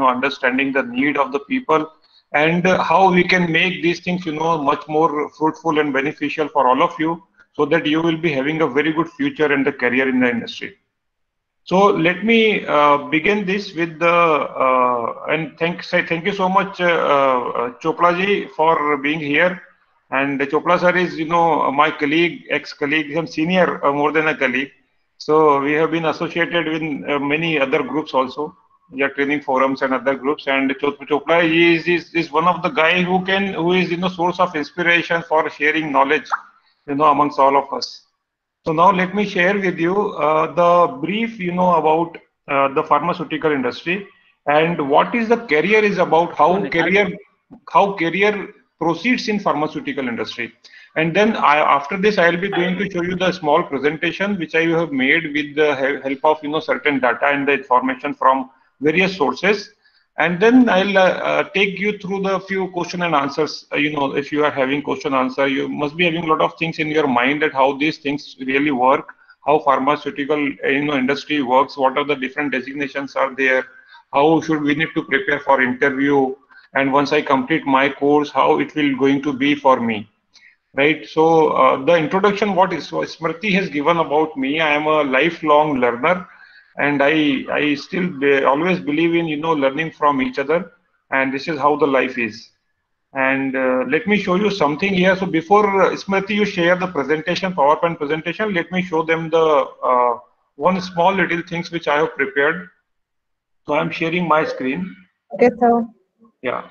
understanding the need of the people, and how we can make these things, much more fruitful and beneficial for all of you, so that you will be having a very good future and a career in the industry. So let me begin this with the and thank you so much, Chopla ji, for being here. And Chopla sir is my colleague, ex-colleague, some senior, more than a colleague. So we have been associated with many other groups also, yeah, training forums and other groups. And Chopla ji is one of the guy who is source of inspiration for sharing knowledge, amongst all of us. So now let me share with you the brief, about the pharmaceutical industry, and what is the career is about, how career proceeds in pharmaceutical industry. And then after this, I will be going to show you the small presentation which I have made with the help of certain data and the information from various sources. And then I'll take you through the few question and answers. If you are having question answer, you must be having a lot of things in your mind that how these things really work, how pharmaceutical industry works, what are the different designations are there, how should we need to prepare for interview, and once I complete my course, how it will going to be for me. Right. So the introduction what is Smriti has given about me. I am a lifelong learner, and I still always believe in learning from each other, and this is how the life is. And let me show you something here. So before Smriti, you share the presentation, PowerPoint presentation, let me show them the one small little things which I have prepared. So I'm sharing my screen. Okay, sir. Yeah.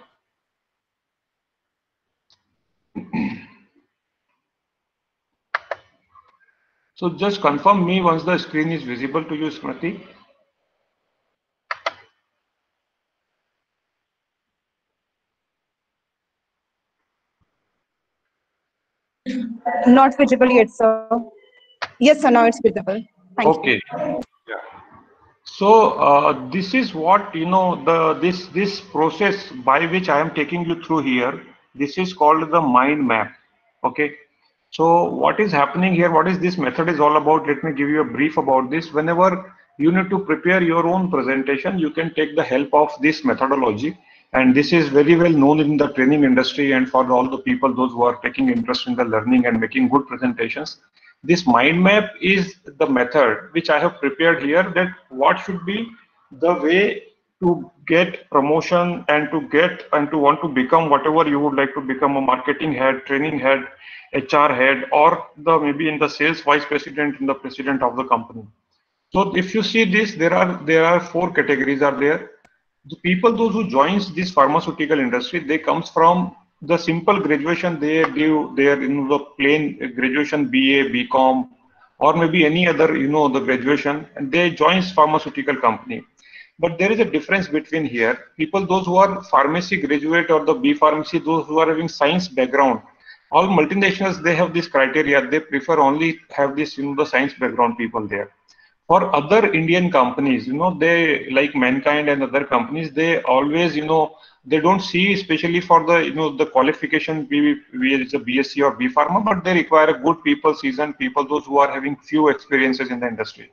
So just confirm me once the screen is visible to you, Smriti. Not visible yet, sir. Yes, sir. Now it's visible. Thank Okay. you. Yeah. So this is what this process by which I am taking you through here. This is called the mind map. Okay. So what is happening here? What is this method is all about? Let me give you a brief about this. Whenever you need to prepare your own presentation, you can take the help of this methodology. And this is very well known in the training industry and for all the people, those who are taking interest in the learning and making good presentations. This mind map is the method which I have prepared here, that what should be the way to get promotion and to want to become whatever you would like to become, a marketing head, training head, HR head, or the maybe in the sales vice president in the president of the company. So if you see this, there are four categories are there. The people, those who joins this pharmaceutical industry, they comes from the simple graduation. They do their the plain graduation, BA, BCom, or maybe any other the graduation, and they joins pharmaceutical company. But there is a difference between here. People, those who are pharmacy graduate or the B pharmacy, those who are having science background, all multinationals, they have this criteria. They prefer only have this the science background people there. For other Indian companies, they like Mankind and other companies, they always, they don't see, especially for the, the qualification, be it's a BSc or B Pharma, but they require a good people, seasoned people, those who are having few experiences in the industry.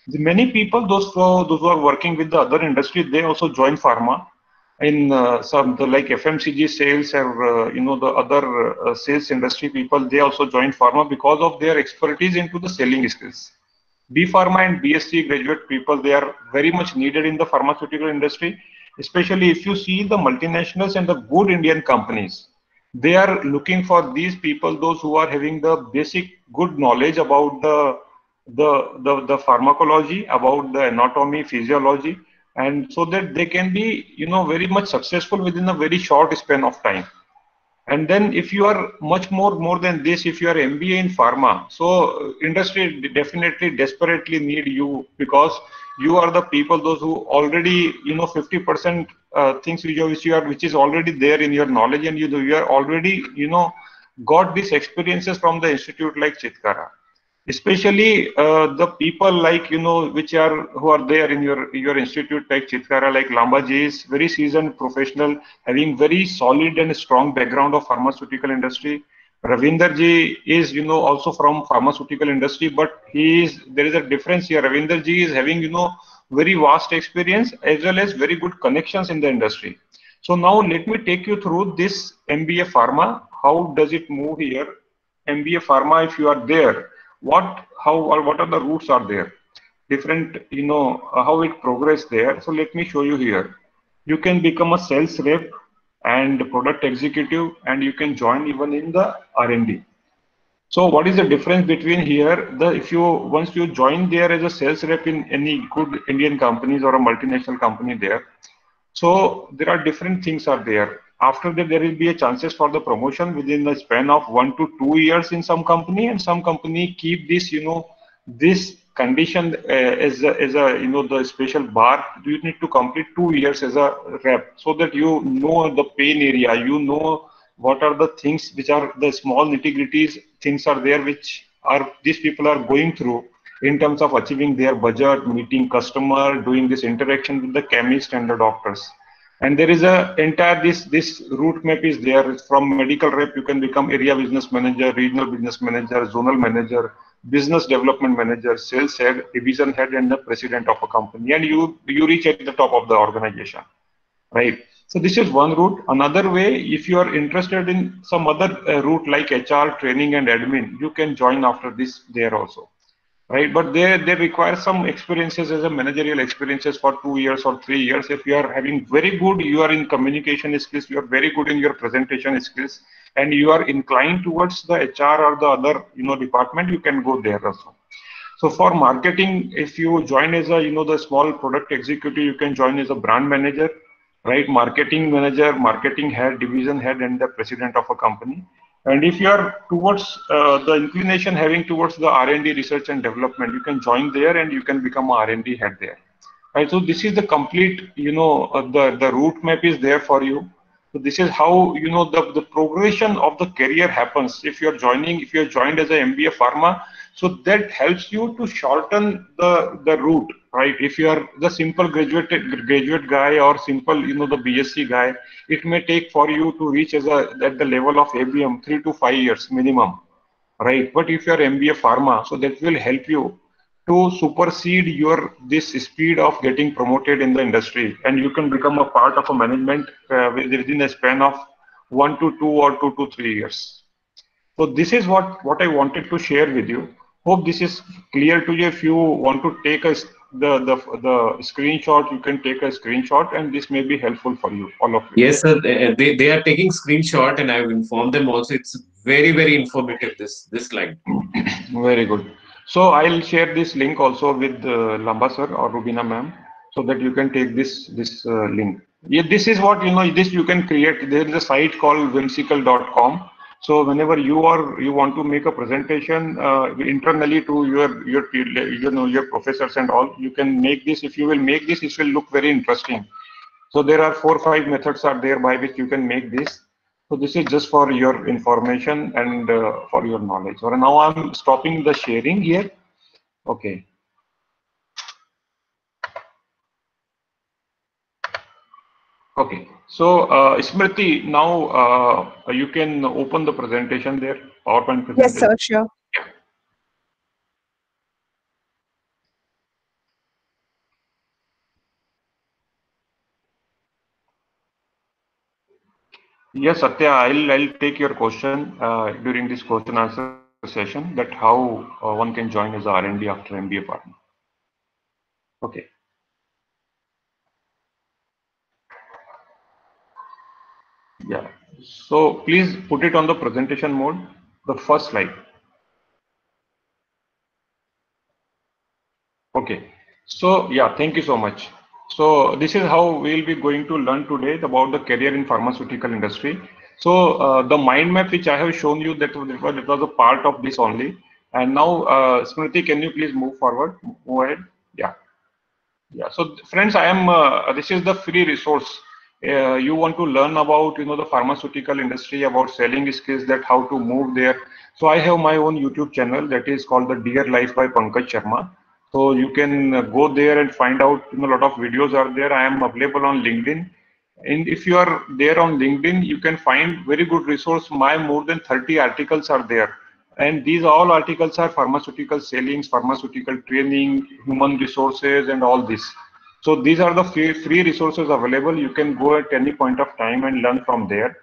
The many people, those who are working with the other industry, they also join pharma in like FMCG sales or the other sales industry people. They also join pharma because of their expertise into the selling skills. B Pharma and BSc graduate people, they are very much needed in the pharmaceutical industry, especially if you see the multinationals and the good Indian companies. They are looking for these people, those who are having the basic good knowledge about the pharmacology, about the anatomy, physiology, and so that they can be very much successful within a very short span of time. And then if you are much more than this, if you are MBA in pharma, so industry definitely desperately need you, because you are the people, those who already 50% things which is already there in your knowledge, and you are already got these experiences from the institute like Chitkara. Especially the people like which are who are there in your institute like Chitkara, like Lambaji is very seasoned professional, having very solid and strong background of pharmaceutical industry. Ravinder ji is also from pharmaceutical industry, but there is a difference here. Ravinder ji is having very vast experience as well as very good connections in the industry. So now let me take you through this MBA Pharma. How does it move here? MBA Pharma, if you are there, what are the routes are there? Different, how it progress there. So let me show you here. You can become a sales rep and product executive, and you can join even in the R&D. So what is the difference between here? If you once you join there as a sales rep in any good Indian companies or a multinational company there, so there are different things are there. After that, there will be a chances for the promotion within the span of 1 to 2 years in some company, and some company keep this, this condition as a the special bar. You need to complete 2 years as a rep, so that you know the pain area, you know what are the things which are the small nitty-gritties things are there which are these people are going through in terms of achieving their budget, meeting customer, doing this interaction with the chemist and the doctors. And there is a entire this route map is there. From medical rep, you can become area business manager, regional business manager, zonal manager, business development manager, sales head, division head, and the president of a company. And you reach at the top of the organization, right? So this is one route. Another way, if you are interested in some other route like HR, training, and admin, you can join after this there also, right? But they require some experiences as a managerial experiences for 2 years or 3 years. If you are having very good, you are in communication skills, you are very good in your presentation skills, and you are inclined towards the HR or the other department, you can go there also. So for marketing, if you join as a the small product executive, you can join as a brand manager, right? Marketing manager, marketing head, division head, and the president of a company. And if you are towards the inclination having towards the R&D, research and development, you can join there and you can become a R&D head there. Right. So this is the complete, the route map is there for you. So this is how the progression of the career happens. If you're joined as a MBA Pharma, so that helps you to shorten the route, right? If you are the simple graduate guy or simple the BSc guy, it may take for you to reach at the level of ABM 3 to 5 years minimum, right? But if you are MBA Pharma, so that will help you to supersede this speed of getting promoted in the industry, and you can become a part of a management within a span of 1 to 2 or 2 to 3 years. So this is what I wanted to share with you. Hope this is clear to you. If you want to take the screenshot, you can take a screenshot, and this may be helpful for you, all of you. Yes, sir. They are taking screenshot, and I've informed them also. It's very informative. This slide. Very good. So I'll share this link also with Lamba sir or Rubina ma'am, so that you can take this link. Yeah, this is what this you can create. There is a site called whimsical.com. So whenever you want to make a presentation internally to your professors and all, you can make this. If you will make this, it will look very interesting. So there are 4 or 5 methods are there by which you can make this. So this is just for your information and for your knowledge. So now I'm stopping the sharing here. Okay. Okay. So Smriti, now you can open the presentation there, PowerPoint Yes, presentation. sir, sure. Yes, Satya, I'll take your question during this question answer session, that how one can join as a R&D after MBA partner. Okay. Yeah. So please put it on the presentation mode, the first slide. Okay. So yeah, thank you so much. So this is how we'll be going to learn today about the career in pharmaceutical industry. So the mind map which I have shown you, that was a part of this only. And now Smriti, can you please move forward? Move ahead. Yeah. Yeah. So friends, I am. This is the free resource. You want to learn about the pharmaceutical industry, about selling skills, that how to move there. So I have my own YouTube channel that is called the Dear Life by Pankaj Sharma. So you can go there and find out. A lot of videos are there. I am available on LinkedIn. And if you are there on LinkedIn, you can find very good resource. My more than 30 articles are there, And these all articles are pharmaceutical sellings, pharmaceutical training, human resources, and all this. So these are the free resources available. You can go at any point of time and learn from there.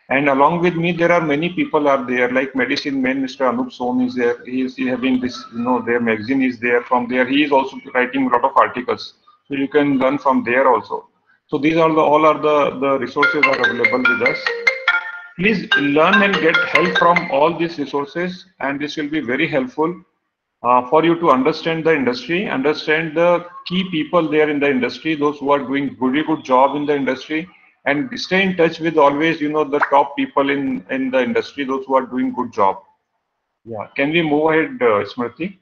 And along with me, there are many people are there, like Medicine Man, Mr. Anup Som is there. He is having this, their magazine is there. From there, he is also writing a lot of articles. So you can learn from there also. So these are all are the resources are available with us. Please learn and get help from all these resources, and this will be very helpful for you to understand the industry, understand the key people there in the industry, those who are doing really good job in the industry, and stay in touch with always, the top people in the industry, those who are doing good job. Yeah, can we move ahead, Smriti?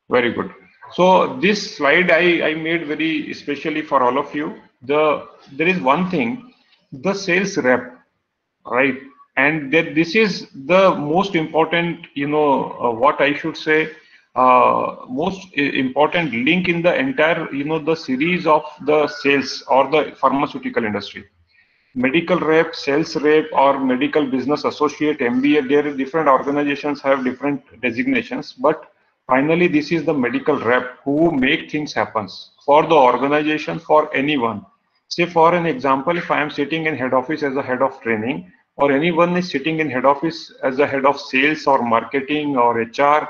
Very good. So this slide I made very especially for all of you. There is one thing, the sales rep, right? And that this is the most important, what I should say, most important link in the entire, the series of the sales or the pharmaceutical industry. Medical rep, sales rep, or medical business associate, MBA, there are different organizations have different designations, but finally this is the medical rep who make things happen for the organization, for anyone. Say for an example, if I am sitting in head office as a head of training, or anyone is sitting in head office as a head of sales or marketing or HR,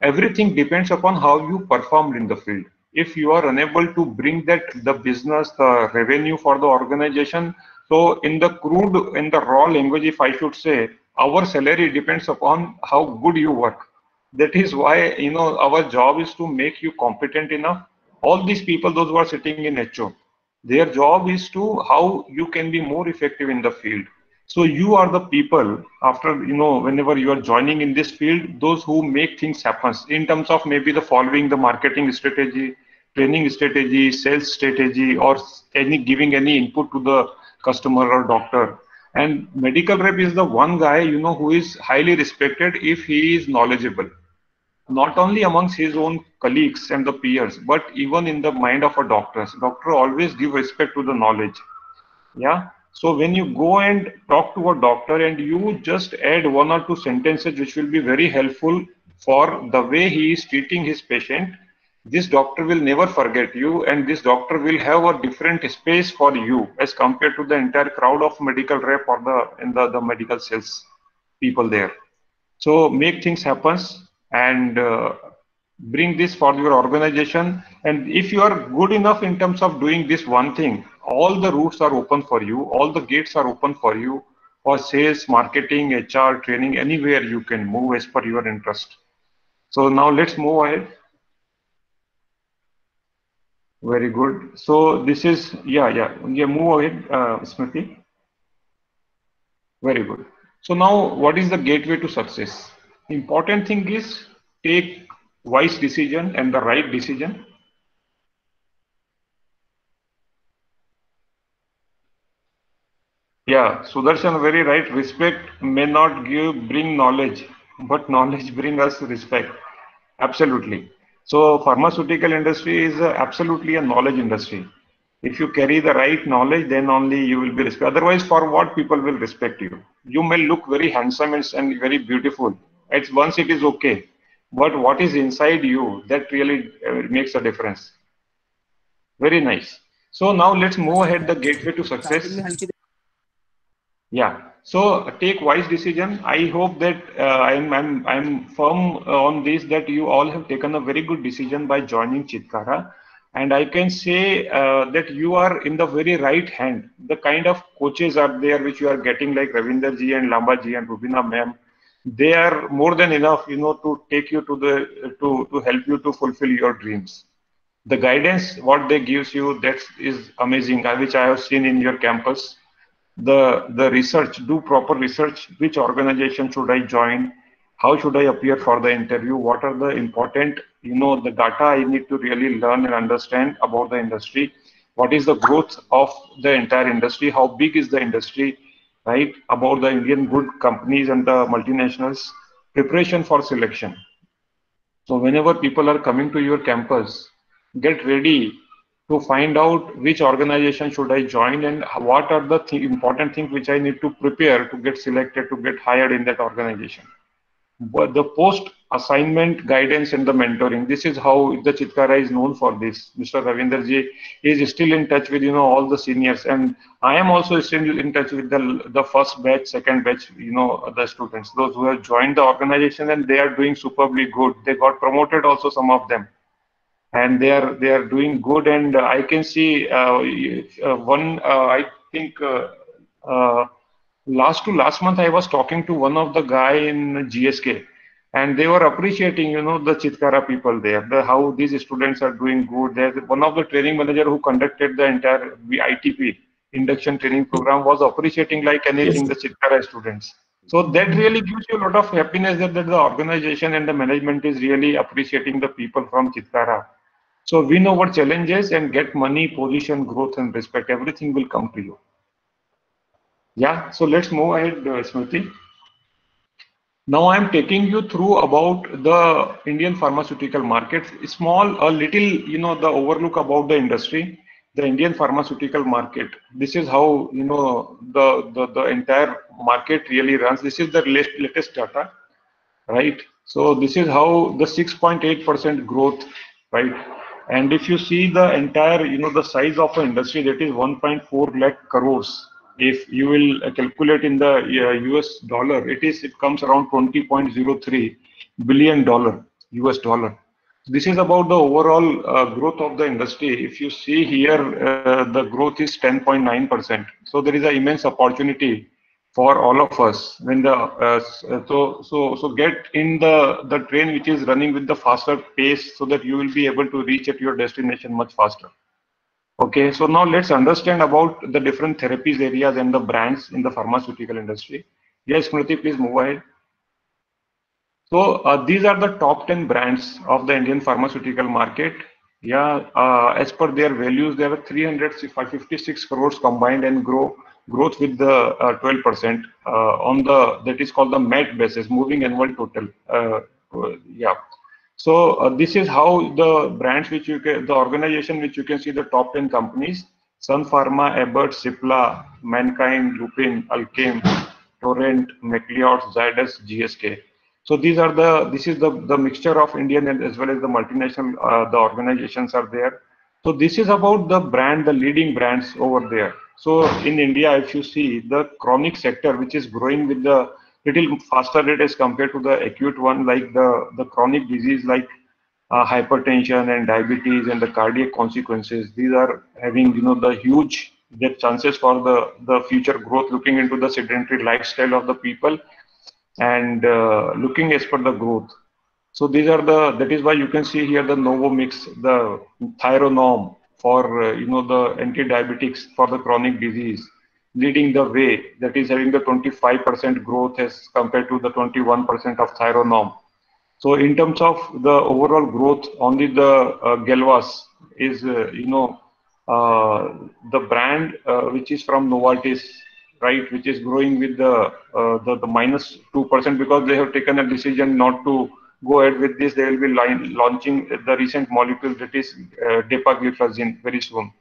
everything depends upon how you performed in the field. If you are unable to bring that the business, the revenue for the organization, so in the raw language, if I should say, our salary depends upon how good you work. That is why, our job is to make you competent enough. All these people, those who are sitting in HO, their job is to how you can be more effective in the field. So you are the people after, whenever you are joining in this field, those who make things happen in terms of maybe the following the marketing strategy, training strategy, sales strategy, or giving any input to the customer or doctor. And medical rep is the one guy, who is highly respected if he is knowledgeable, not only amongst his own colleagues and the peers, but even in the mind of a doctor. Doctor always give respect to the knowledge. Yeah. So when you go and talk to a doctor and you just add one or two sentences which will be very helpful for the way he is treating his patient, this doctor will never forget you, and this doctor will have a different space for you as compared to the entire crowd of medical rep or the medical sales people there. So make things happen and bring this for your organization. And if you are good enough in terms of doing this one thing, all the routes are open for you, all the gates are open for you for sales, marketing, HR, training, anywhere you can move as per your interest. So now let's move ahead. Very good. So this is, move ahead, Smriti. Very good. So now what is the gateway to success? Important thing is take wise decision and the right decision. Yeah, Sudarshan, very right. Respect may not bring knowledge, but knowledge bring us respect. Absolutely. So pharmaceutical industry is absolutely a knowledge industry. If you carry the right knowledge, then only you will be respected. Otherwise, for what people will respect you? You may look very handsome and very beautiful. Once it is okay, but what is inside you, that really makes a difference. Very nice. So now let's move ahead the gateway to success. Yeah. So take wise decision. I hope that I'm firm on this, that you all have taken a very good decision by joining Chitkara, and I can say that you are in the very right hand. The kind of coaches are there which you are getting, like Ravinder ji and Lamba ji and Rubina ma'am. They are more than enough, to take you to to help you to fulfill your dreams. The guidance what they gives you, that is amazing, which I have seen in your campus. The research, do proper research, which organization should I join, how should I appear for the interview, what are the important, the data I need to really learn and understand about the industry, what is the growth of the entire industry, how big is the industry, right, about the Indian good companies and the multinationals, preparation for selection. So whenever people are coming to your campus, get ready to find out which organization should I join and what are the important things which I need to prepare to get selected, to get hired in that organization. But the post assignment guidance and the mentoring, this is how the Chitkara is known for this. Mr. Ravinder ji is still in touch with, all the seniors, and I am also still in touch with the first batch, second batch, the students, those who have joined the organization, and they are doing superbly good. They got promoted also, some of them, and they are doing good. And I can see one, I think last month I was talking to one of the guy in GSK, and they were appreciating, the Chitkara people there, how these students are doing good. There's one of the training manager who conducted the entire ITP induction training program was appreciating like anything Yes. the Chitkara students. So that really gives you a lot of happiness that the organization and the management is really appreciating the people from Chitkara. So we know what challenges and get money, position, growth, and respect. Everything will come to you. Yeah. So let's move ahead, Smriti. Now I'm taking you through about the Indian pharmaceutical market. Small, a little, the overlook about the industry, the Indian pharmaceutical market. This is how, the entire market really runs. This is the latest data, right? So this is how the 6.8% growth, right? And if you see the entire, the size of the industry, that is 1.4 lakh crores. If you will calculate in the US dollar, it comes around 20.03 billion dollar US dollar. This is about the overall growth of the industry. If you see here, the growth is 10.9%. So there is an immense opportunity for all of us when the so get in the train which is running with the faster pace, so that you will be able to reach at your destination much faster. Okay, so now let's understand about the different therapies areas and the brands in the pharmaceutical industry. Yes, Smriti, please move ahead. So these are the top 10 brands of the Indian pharmaceutical market. Yeah, as per their values, there are 356 crores combined and growth with the 12% on that is called the MAT basis, moving annual total. Yeah. So this is how the brands which the organization which you can see the top 10 companies: Sun Pharma, Abbott, Cipla, Mankind, Lupin, Alkem, Torrent, McLeod, Zydus, GSK. So this is the mixture of Indian and as well as the multinational the organizations are there. So this is about the brand, the leading brands over there. So in India, if you see the chronic sector, which is growing with the little faster rate as compared to the acute one, like the chronic disease like hypertension and diabetes and the cardiac consequences. These are having the huge chances for the future growth, looking into the sedentary lifestyle of the people and looking as per the growth. So these are that is why you can see here the Novomix, the Thyronorm for the anti-diabetics for the chronic disease, leading the way, that is having the 25% growth as compared to the 21% of Thyronorm. So in terms of the overall growth, only the Gelwas is the brand which is from Novartis, right, which is growing with the minus 2% because they have taken a decision not to go ahead with this. They will be launching the recent molecule, that is dapagliflozin, very soon.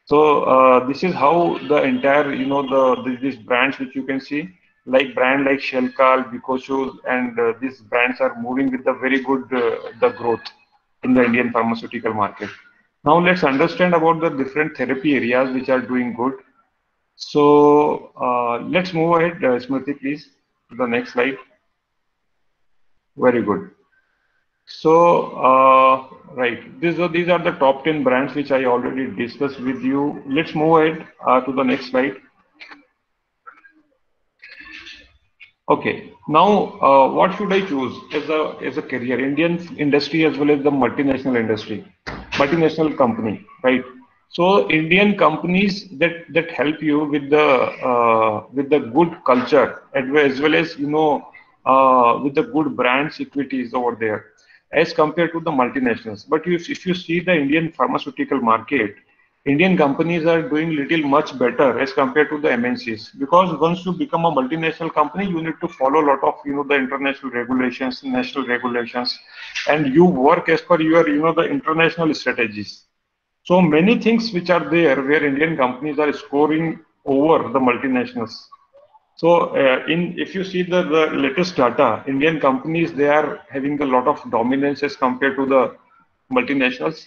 So this is how the entire these brands which you can see, like brand like Shelcal, Bicoshoes, and these brands are moving with the very good the growth in the Indian pharmaceutical market. Now let's understand about the different therapy areas which are doing good. So let's move ahead, Smriti, please, to the next slide. Very good. So, right, these are the top 10 brands which I already discussed with you. Let's move ahead to the next slide. Okay, now what should I choose as a career? Indian industry as well as the multinational industry, multinational company, right? So Indian companies that help you with the good culture as well as with the good brands equities over there as compared to the multinationals. But if you see the Indian pharmaceutical market, Indian companies are doing little much better as compared to the MNCs, because once you become a multinational company, you need to follow a lot of the international regulations, national regulations, and you work as per your the international strategies. So many things which are there where Indian companies are scoring over the multinationals. So if you see the latest data, Indian companies, they are having a lot of dominance as compared to the multinationals.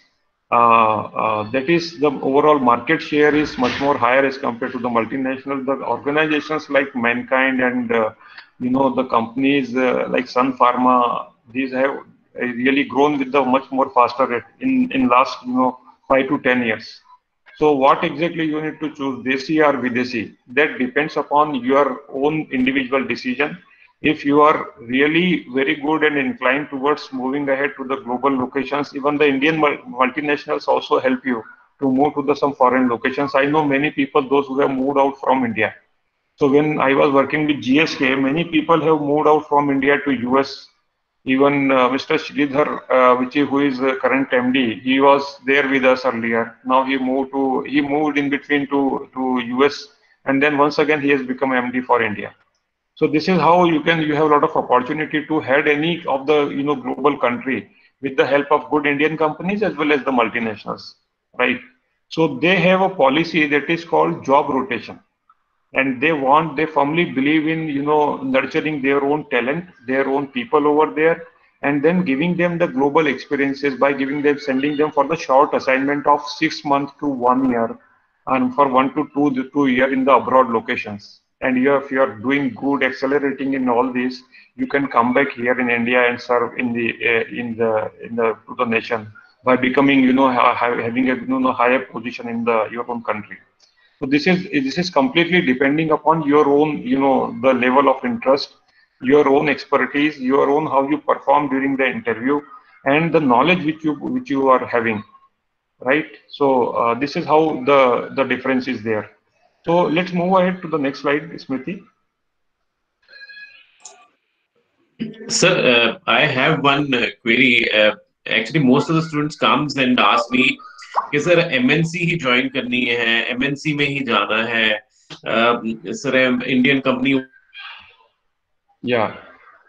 That is, the overall market share is much more higher as compared to the multinational. The organizations like Mankind and the companies like Sun Pharma, these have really grown with the much more faster rate in last 5 to 10 years. So what exactly you need to choose, Desi or Videsi? That depends upon your own individual decision. If you are really very good and inclined towards moving ahead to the global locations, even the Indian multinationals also help you to move to the some foreign locations. I know many people, those who have moved out from India. So when I was working with GSK, many people have moved out from India to US. Even Mr. Sridhar, who is the current MD, he was there with us earlier. Now he moved in between to US, and then once again he has become MD for India. So this is how you have a lot of opportunity to head any of the global country with the help of good Indian companies as well as the multinationals, right? So they have a policy that is called job rotation, and they firmly believe in nurturing their own talent, their own people over there, and then giving them the global experiences by sending them for the short assignment of 6 months to 1 year, and for 1 to 2 year in the abroad locations. And if you are doing good, accelerating in all this, you can come back here in India and serve to the nation by becoming having a higher position in the your own country. So this is completely depending upon your own, the level of interest, your own expertise, your own how you perform during the interview, and the knowledge which you are having, right? So this is how the difference is there. So let's move ahead to the next slide, Smriti. Sir, I have one query. Actually, most of the students comes and ask me कि sir MNC ही join करनी है, MNC में ही जाना है, sir Indian company Yeah.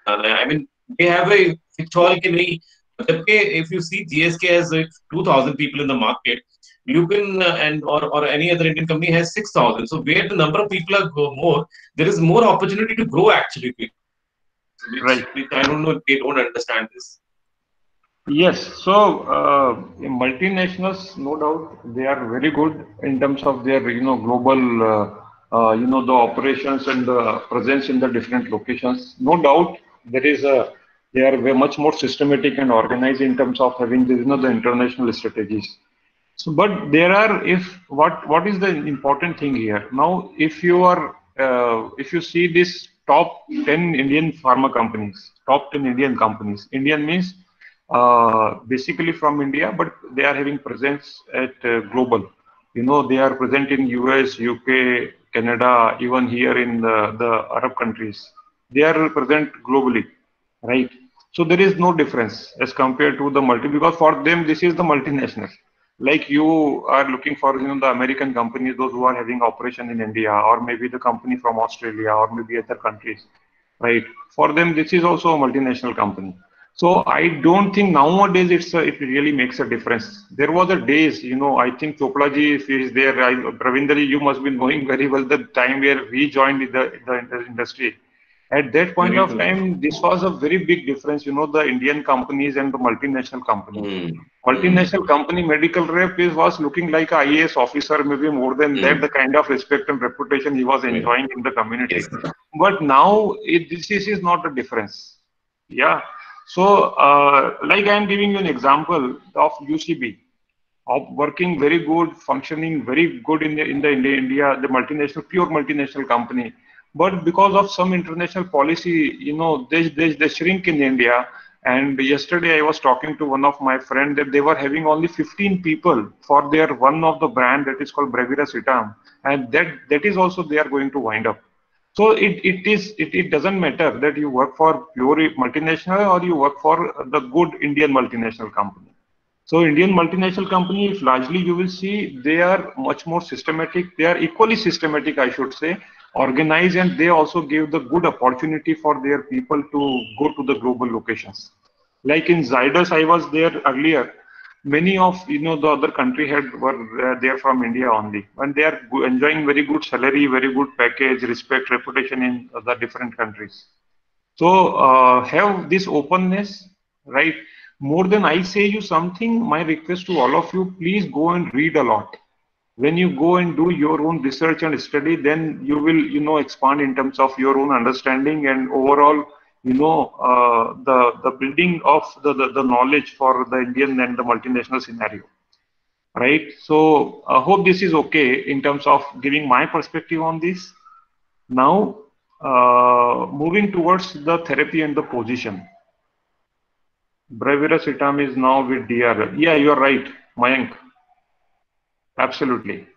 जाना है. I mean, they have a all कि नहीं. जबकि if you see GSK has 2,000 people in the market, you can and or any other Indian company has 6,000. So where the number of people are more, there is more opportunity to grow actually. Right. Which I don't know. They don't understand this. Yes, so multinationals, no doubt, they are very good in terms of their, global, the operations and the presence in the different locations. No doubt, they are very much more systematic and organized in terms of having the, the international strategies. So, but there are, if what is the important thing here? Now, if you see this top 10 Indian pharma companies, top 10 Indian companies, Indian means basically from India, but they are having presence at global. They are present in US, UK, Canada, even here in the Arab countries. They are present globally, right? So there is no difference as compared to the because for them this is the multinational. Like you are looking for the American companies, those who are having operation in India, or maybe the company from Australia, or maybe other countries, right? For them this is also a multinational company. So I don't think nowadays it really makes a difference. There was a days, I think Chopla ji, if he is there, Ravinder ji, you must be knowing very well the time where we joined the industry. At that point of time, this was a very big difference, the Indian companies and the multinational companies. Multinational company medical rep was looking like a IAS officer, maybe more than that, the kind of respect and reputation he was enjoying in the community. But now this is not a difference. Yeah. So, like I am giving you an example of UCB, of working very good, functioning very good in India, the multinational, pure multinational company. But because of some international policy, they shrink in India. And yesterday I was talking to one of my friends that they were having only 15 people for their one of the brand that is called Bravura Citam, and that is also they are going to wind up. So it doesn't matter that you work for pure multinational or you work for the good Indian multinational company. So Indian multinational company, if largely you will see, they are much more systematic. They are equally systematic, I should say, organized, and they also give the good opportunity for their people to go to the global locations. Like in Zydus, I was there earlier. many of the other country head were there from India only, and they are enjoying very good salary, very good package, respect, reputation in the different countries. So have this openness, right? More than I say you something, my request to all of you, please go and read a lot. When you go and do your own research and study, then you will expand in terms of your own understanding and overall the building of the knowledge for the Indian and the multinational scenario, right? So I hope this is okay in terms of giving my perspective on this. Now moving towards the therapy and the position. Breviracetam is now with DR. Yeah, you are right, Mayank. Absolutely.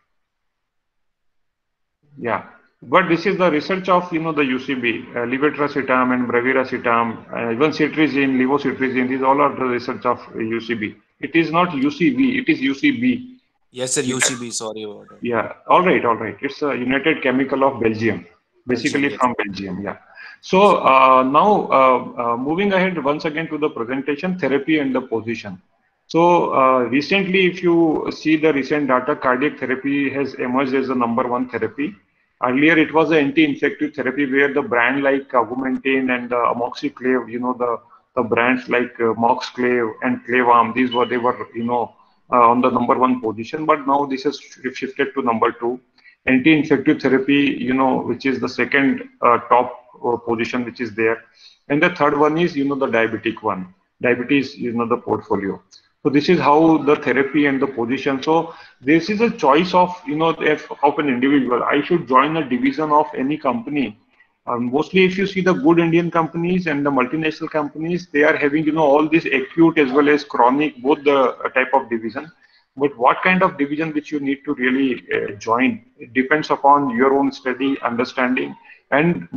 Yeah, but this is the research of the UCB, levetiracetam and breviracetam, even cetirizine, levocetirizine. These all are the research of UCB. It is not UCV, it is UCB. Yes, sir. Yeah, UCB. Sorry about that. yeah. All right, all right. It's a United Chemical of Belgium, Belgium. basically Yes. from Belgium. Yeah. So now moving ahead once again to the presentation, therapy and the position. So recently, if you see the recent data, cardiac therapy has emerged as the #1 therapy. Earlier, it was an anti-infective therapy where the brand like Augmentin and Amoxiclav, the brands like Moxclav and Clavam, they were on the #1 position. But now this has shifted to #2. Anti-infective therapy, which is the second top position which is there, and the third one is the diabetic one. Diabetes, the portfolio. So this is how the therapy and the position. So this is a choice of of an individual. I should join a division of any company. Mostly, if you see the good Indian companies and the multinational companies, they are having all this acute as well as chronic, both the type of division. But what kind of division which you need to really join, it depends upon your own study, understanding, and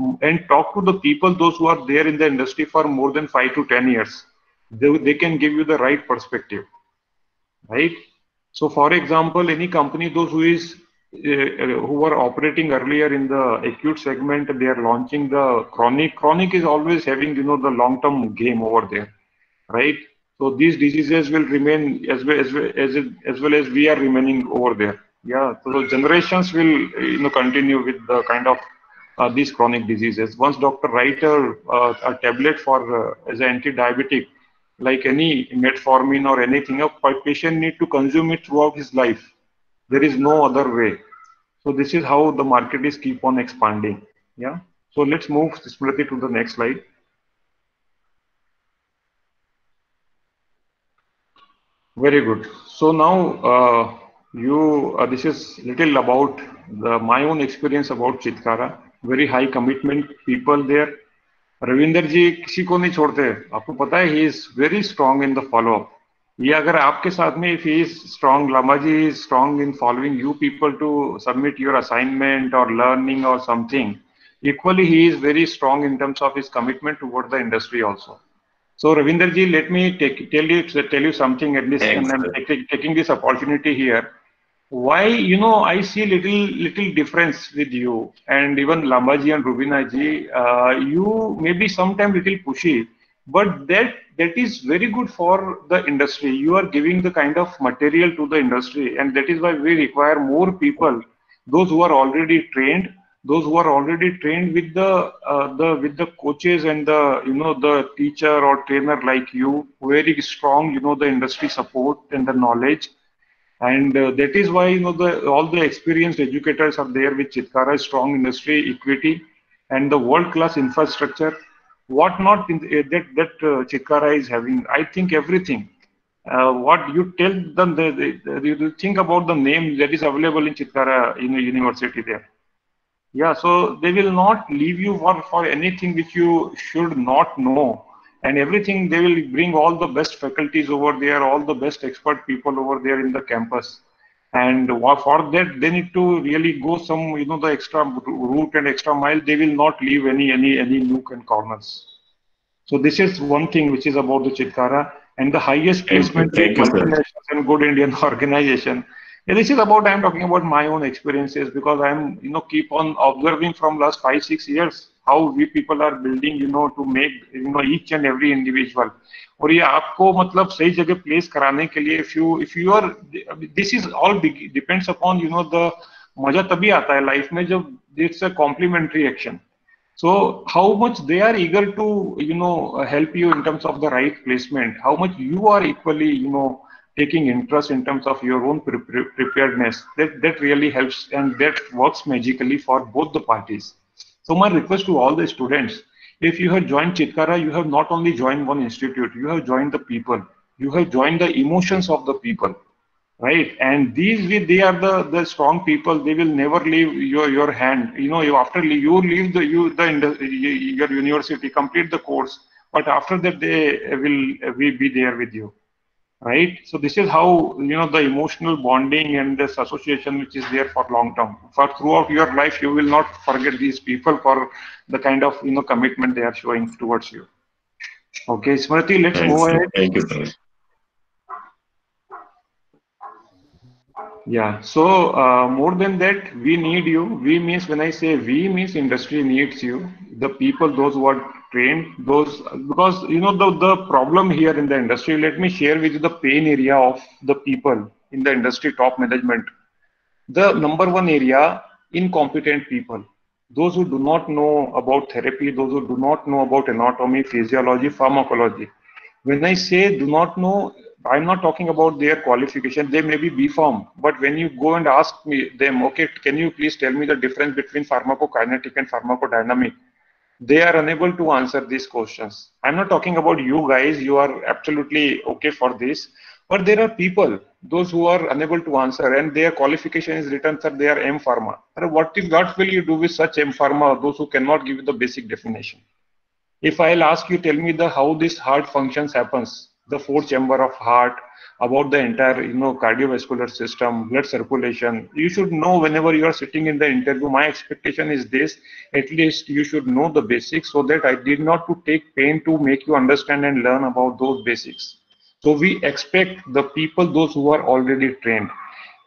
talk to the people, those who are there in the industry for more than 5 to 10 years. They can give you the right perspective, right? So for example, any company, those who were operating earlier in the acute segment, they are launching the chronic. Chronic is always having the long-term game over there, right? So these diseases will remain as well as we are remaining over there. Yeah, so generations will continue with the kind of these chronic diseases. Once doctor write a tablet for as an anti-diabetic, like any metformin or anything, a patient need to consume it throughout his life. There is no other way. So this is how the market is keep on expanding. Yeah. So let's move Smriti to the next slide. Very good. So now this is little about my own experience about Chitkara. Very high commitment people there. Ravinder जी किसी को नहीं छोड़ते, आपको पता है, he is very strong in the follow up. ये अगर आपके साथ में if he is strong, Lama ji is strong in following you people to submit your assignment और लर्निंग और something, equally he is very strong in terms of his commitment toward the industry also. So Ravinder ji, let me tell you something at this, and I'm taking this opportunity here. Why, I see little difference with you and even Lambaji and Rubina ji. You may be sometimes little pushy, but that is very good for the industry. You are giving the kind of material to the industry, and that is why we require more people, those who are already trained, with the coaches and the teacher or trainer like you, very strong, the industry support and the knowledge. And that is why all the experienced educators are there with Chitkara, strong industry equity and the world-class infrastructure. What not that Chitkara is having? I think everything. What you tell them, you think about the name that is available in Chitkara university there. Yeah, so they will not leave you for anything which you should not know. And everything, they will bring all the best faculties over there, all the best expert people over there in the campus. And for that, they need to really go some, the extra route and extra mile. They will not leave any nook and corners. So this is one thing which is about the Chitkara, and the highest placement with multinational and good Indian organization. Yeah, this is I'm talking about my own experiences, because I'm, keep on observing from last 5-6 years. how we people are building, to make, each and every individual. और ये आपको मतलब सही जगह place कराने के लिए if you are, this is all depends upon, the मजा तभी आता है लाइफ में जब it's a complementary action. So how much they are eager to, help you in terms of the right placement, how much you are equally, taking interest in terms of your own preparedness, that really helps, and that works magically for both the parties. So my request to all the students, if you have joined Chitkara, you have not only joined one institute, you have joined the people, you have joined the emotions of the people. Right, and they are the strong people. They will never leave your hand. After you leave your university, complete the course, but after that they will be there with you. Right. So this is how the emotional bonding and this association which is there for long term. For throughout your life, you will not forget these people for the kind of commitment they are showing towards you. Okay, Smriti, let's move ahead. Thank you, sir. Yeah, so more than that, we need you. We means, when I say we means, industry needs you. The people, those who are trained, those, because the problem here in the industry, let me share with you the pain area of the people in the industry top management. The number one area, incompetent people. Those who do not know about therapy, those who do not know about anatomy, physiology, pharmacology. When I say do not know, I'm not talking about their qualification. They may be B.Pharm, but when you go and ask them, okay, can you please tell me the difference between pharmacokinetic and pharmacodynamic? They are unable to answer these questions. I'm not talking about you guys. You are absolutely okay for this. But there are people, those who are unable to answer, and their qualification is written, sir, they are M.Pharma. What will you do with such M.Pharma, those who cannot give you the basic definition? If I'll ask you, tell me how this heart functions happens, the fourth chamber of heart, about the entire, cardiovascular system, blood circulation. You should know whenever you are sitting in the interview. My expectation is this: at least you should know the basics, so that I did not to take pain to make you understand and learn about those basics. So we expect the people, those who are already trained.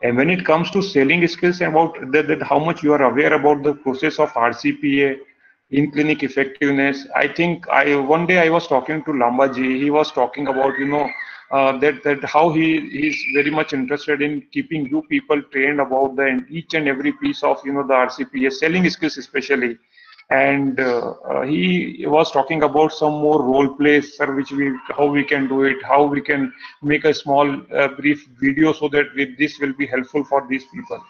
And when it comes to selling skills, about that how much you are aware about the process of RCPA, in clinic effectiveness. I think one day I was talking to Lambaji. He was talking about that how he is very much interested in keeping you people trained about each and every piece of the RCPA selling skills especially. And he was talking about some more role plays, sir, how we can do it, how we can make a small brief video so that this will be helpful for these people.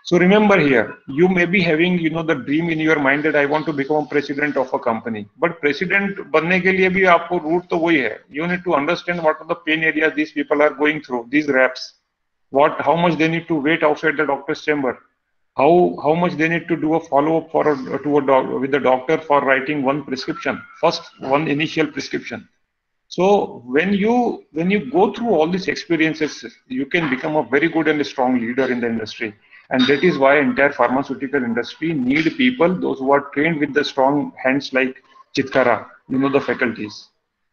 So remember here, you may be having, the dream in your mind that I want to become president of a company. But president बनने के लिए भी आपको route तो वही है. You need to understand what are the pain areas these people are going through, these reps. How much they need to wait outside the doctor's chamber. How much they need to do a follow-up with the doctor for writing one prescription, one initial prescription. So when you go through all these experiences, you can become a very good and strong leader in the industry. And that is why entire pharmaceutical industry need people, those who are trained with the strong hands like Chitkara, the faculties.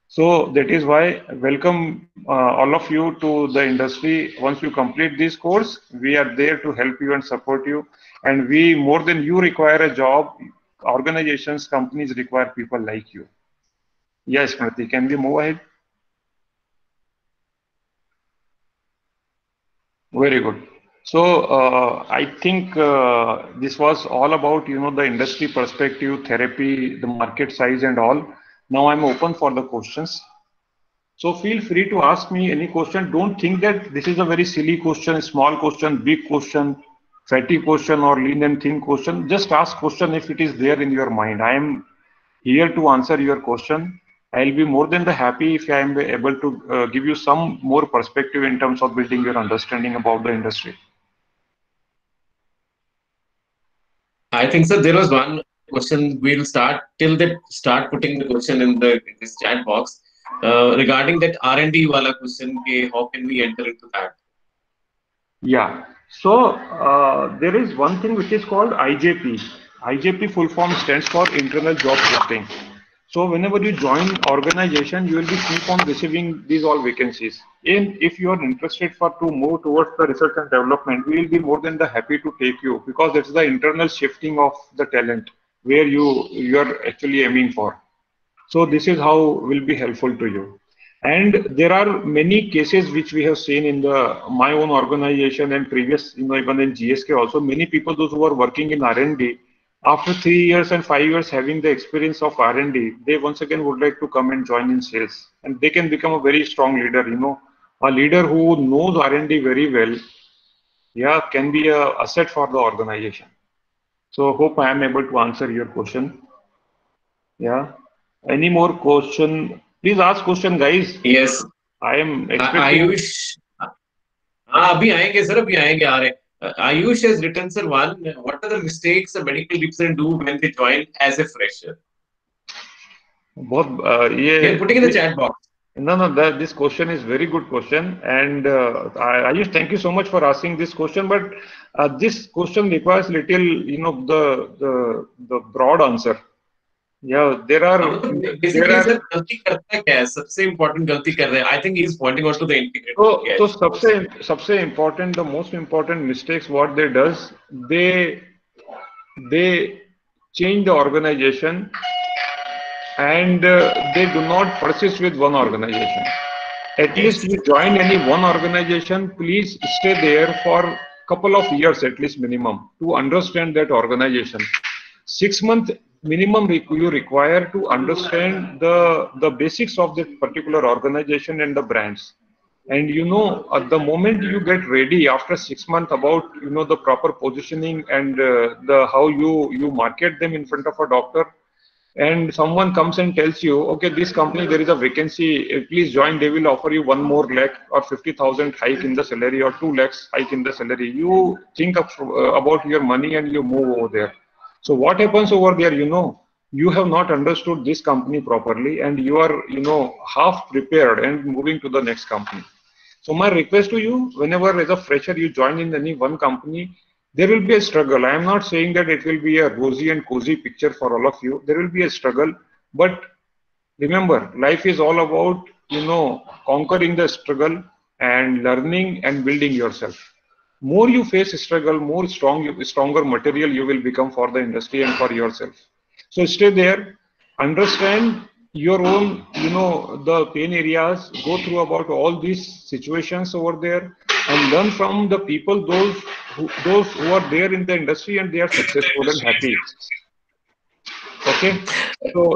So that is why welcome all of you to the industry. Once you complete this course, we are there to help you and support you. And we, more than you require a job, organizations, companies require people like you. Yes, Smriti, can we move ahead? Very good. So I think this was all about the industry perspective, therapy, the market size and all. Now I'm open for the questions. So feel free to ask me any question. Don't think that this is a very silly question, small question, big question, fatty question or lean and thin question. Just ask question if it is there in your mind. I am here to answer your question. I'll be more than happy if I am able to give you some more perspective in terms of building your understanding about the industry. I think, sir, there was one question. We'll start putting the question in this chat box regarding that R&D wala question. How can we enter into that? Yeah. So there is one thing which is called IJP. IJP full form stands for internal job posting. So whenever you join organization, you will be keep on receiving these all vacancies. And if you are interested to move towards the research and development, we will be more than happy to take you, because it's the internal shifting of the talent. where you are actually aiming for. So this is how will be helpful to you. And there are many cases which we have seen in my own organization and previous, even in GSK also, many people, those who are working in R&D, after 3 years and 5 years having the experience of R&D, they once again would like to come and join in sales. And they can become a very strong leader, a leader who knows R&D very well, yeah, can be a asset for the organization. So hope I am able to answer your question. Yeah. Any more question? Please ask question, guys. Yes. I am expecting. Ayush. हाँ अभी आएंगे sir अभी आएंगे आ रहे Ayush has written sir one what are the mistakes a medical representative do when they join as a fresher बहुत they are putting in the chat box no this question is very good question and Ayush, thank you so much for asking this question, but this question requires little the broad answer. Yeah, there are basically sir गलती करता है क्या है सबसे important गलती कर रहे हैं I think he is pointing out to the integrated तो सबसे important, the most important mistakes what they does, they change the organization and they do not persist with one organization. At least you join any one organization, please stay there for couple of years at least minimum to understand that organization. 6 months minimum you require to understand the basics of that particular organization and the brands. And at the moment you get ready after 6 months about the proper positioning and the how you market them in front of a doctor, and someone comes and tells you, okay, this company there is a vacancy, please join, they will offer you 1 more lakh or 50,000 hike in the salary or 2 lakhs hike in the salary, you think of about your money and you move over there. So what happens over there, you have not understood this company properly and you are half prepared and moving to the next company. So my request to you, whenever as a fresher you join in any one company, there will be a struggle. I am not saying that it will be a rosy and cozy picture for all of you. There will be a struggle, but remember, life is all about, conquering the struggle and learning and building yourself. More you face struggle, more stronger material you will become for the industry and for yourself. So stay there, understand your own, the pain areas, go through about all these situations over there and learn from the people, those who are there in the industry and they are successful and happy. Okay. So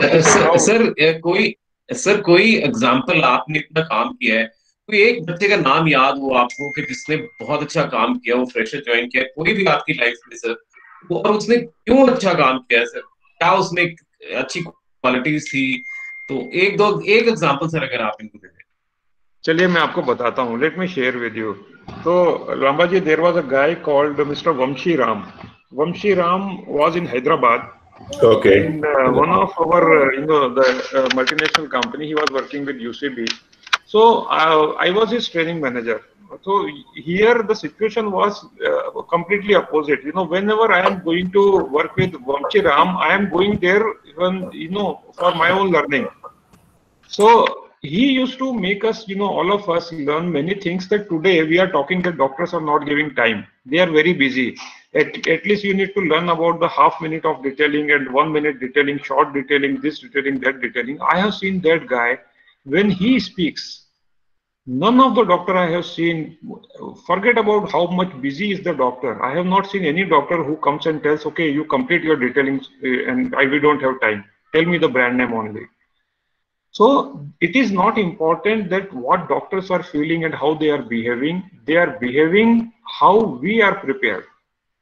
sir कोई example आपने इतना काम किया है कोई एक बच्चे का नाम याद हो आपको कि जिसने बहुत अच्छा काम किया वो फ्रेशर ज्वाइन किया कोई भी आपकी लाइफ में सर और उसने क्यों अच्छा काम किया सर क्या उसमें अच्छी क्वालिटीज थी तो एक एग्जांपल सर अगर आप इनको दे दें चलिए मैं आपको बताता हूँ, let me share with you. तो Rama ji, there was a guy called mister Vamshi Ram. Vamshi Ram was in Hyderabad. Okay. In one of our, the multinational company, he was working with UCB. So I was his training manager. So here the situation was completely opposite. Whenever I am going to work with Vamshi Ram, I am going there even, for my own learning. So he used to make us, all of us learn many things that today we are talking that doctors are not giving time. They are very busy. At least you need to learn about the half minute of detailing and 1 minute detailing, short detailing, this detailing, that detailing. I have seen that guy, when he speaks, none of the doctor I have seen, forget about how much busy is the doctor. I have not seen any doctor who comes and tells, okay, you complete your detailing and we don't have time. Tell me the brand name only. So it is not important that what doctors are feeling and how they are behaving. They are behaving how we are prepared.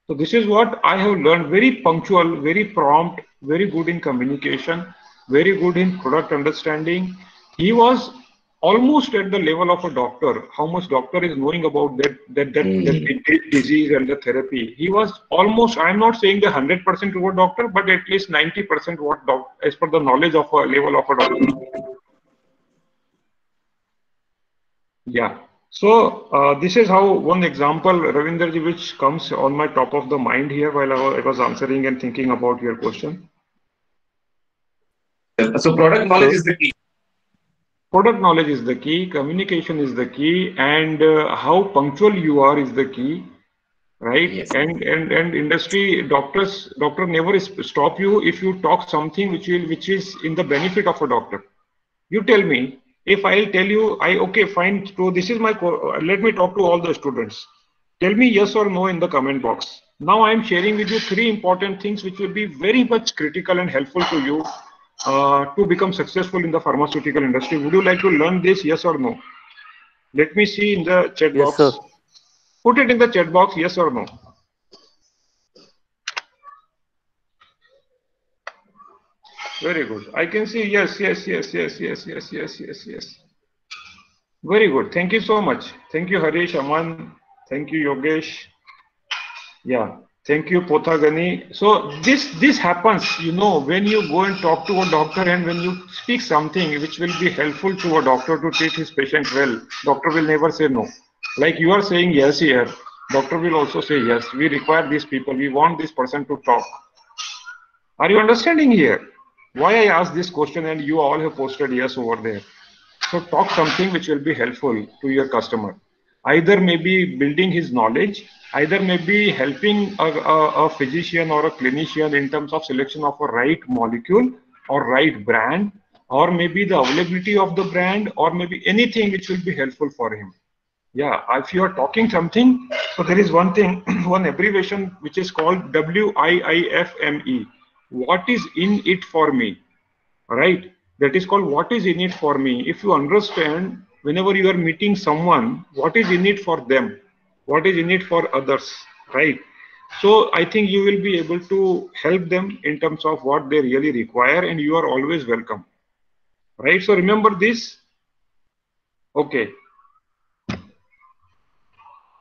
So this is what I have learned. Very punctual, very prompt, very good in communication, very good in product understanding. He was almost at the level of a doctor. How much doctor is knowing about that disease and the therapy. He was almost, I'm not saying the 100% over doctor, but at least 90% what as per the knowledge of a level of a doctor. Yeah. So this is how one example, Ravinderji, which comes on my top of the mind here while I was answering and thinking about your question. So product knowledge is the key. Product knowledge is the key, communication is the key, and how punctual you are is the key. right? Yes. And industry doctor never stop you if you talk something which is in the benefit of a doctor. You tell me, if I'll tell you, okay, fine, so this is my, let me talk to all the students. Tell me yes or no in the comment box. Now I'm sharing with you 3 important things which will be very much critical and helpful to you to become successful in the pharmaceutical industry. Would you like to learn this, yes or no? Let me see in the chat Yes, sir. box. Put it in the chat box, yes or no. Very good. I can see yes, yes, yes, yes, yes, yes, yes, yes, yes. Very good. Thank you so much. Thank you, Harish, Aman. Thank you, Yogesh. Yeah. Thank you, Pothagani. So this happens, you know, when you go and talk to a doctor and when you speak something which will be helpful to a doctor to treat his patient well, doctor will never say no. Like you are saying yes here, doctor will also say yes. We require these people. We want this person to talk. Are you understanding here? Why I asked this question and you all have posted yes over there. So talk something which will be helpful to your customer. Either maybe building his knowledge, either maybe helping a physician or a clinician in terms of selection of a right molecule or right brand, or maybe the availability of the brand, or maybe anything which will be helpful for him. Yeah, if you are talking something, so there is one thing, one abbreviation which is called WIIFME. What is in it for me? Right? That is called what is in it for me. If you understand, whenever you are meeting someone, what is in it for them, what is in it for others, right? So I think you will be able to help them in terms of what they really require, and you are always welcome, right? So remember this. Okay,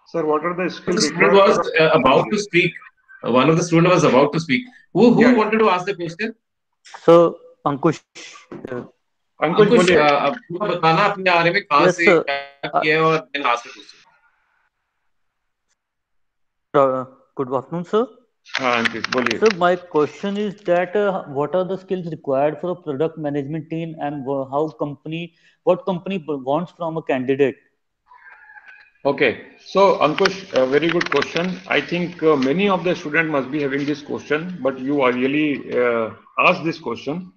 sir, what are the skills The student required for was a product about manager? to speak. One of the student was about to speak. Who Yeah, wanted to ask the question? So, Ankush, uh, Ankush अंकुश बोलिए. अब पूरा बताना अपने बारे में कहाँ yes, से sir. क्या किया है और then ask the question. Good afternoon, sir. हाँ अंकित बोलिए. So, my question is that what are the skills required for a product management team, and what company wants from a candidate? Okay, so Ankush, a very good question. I think many of the students must be having this question, but you are really asked this question.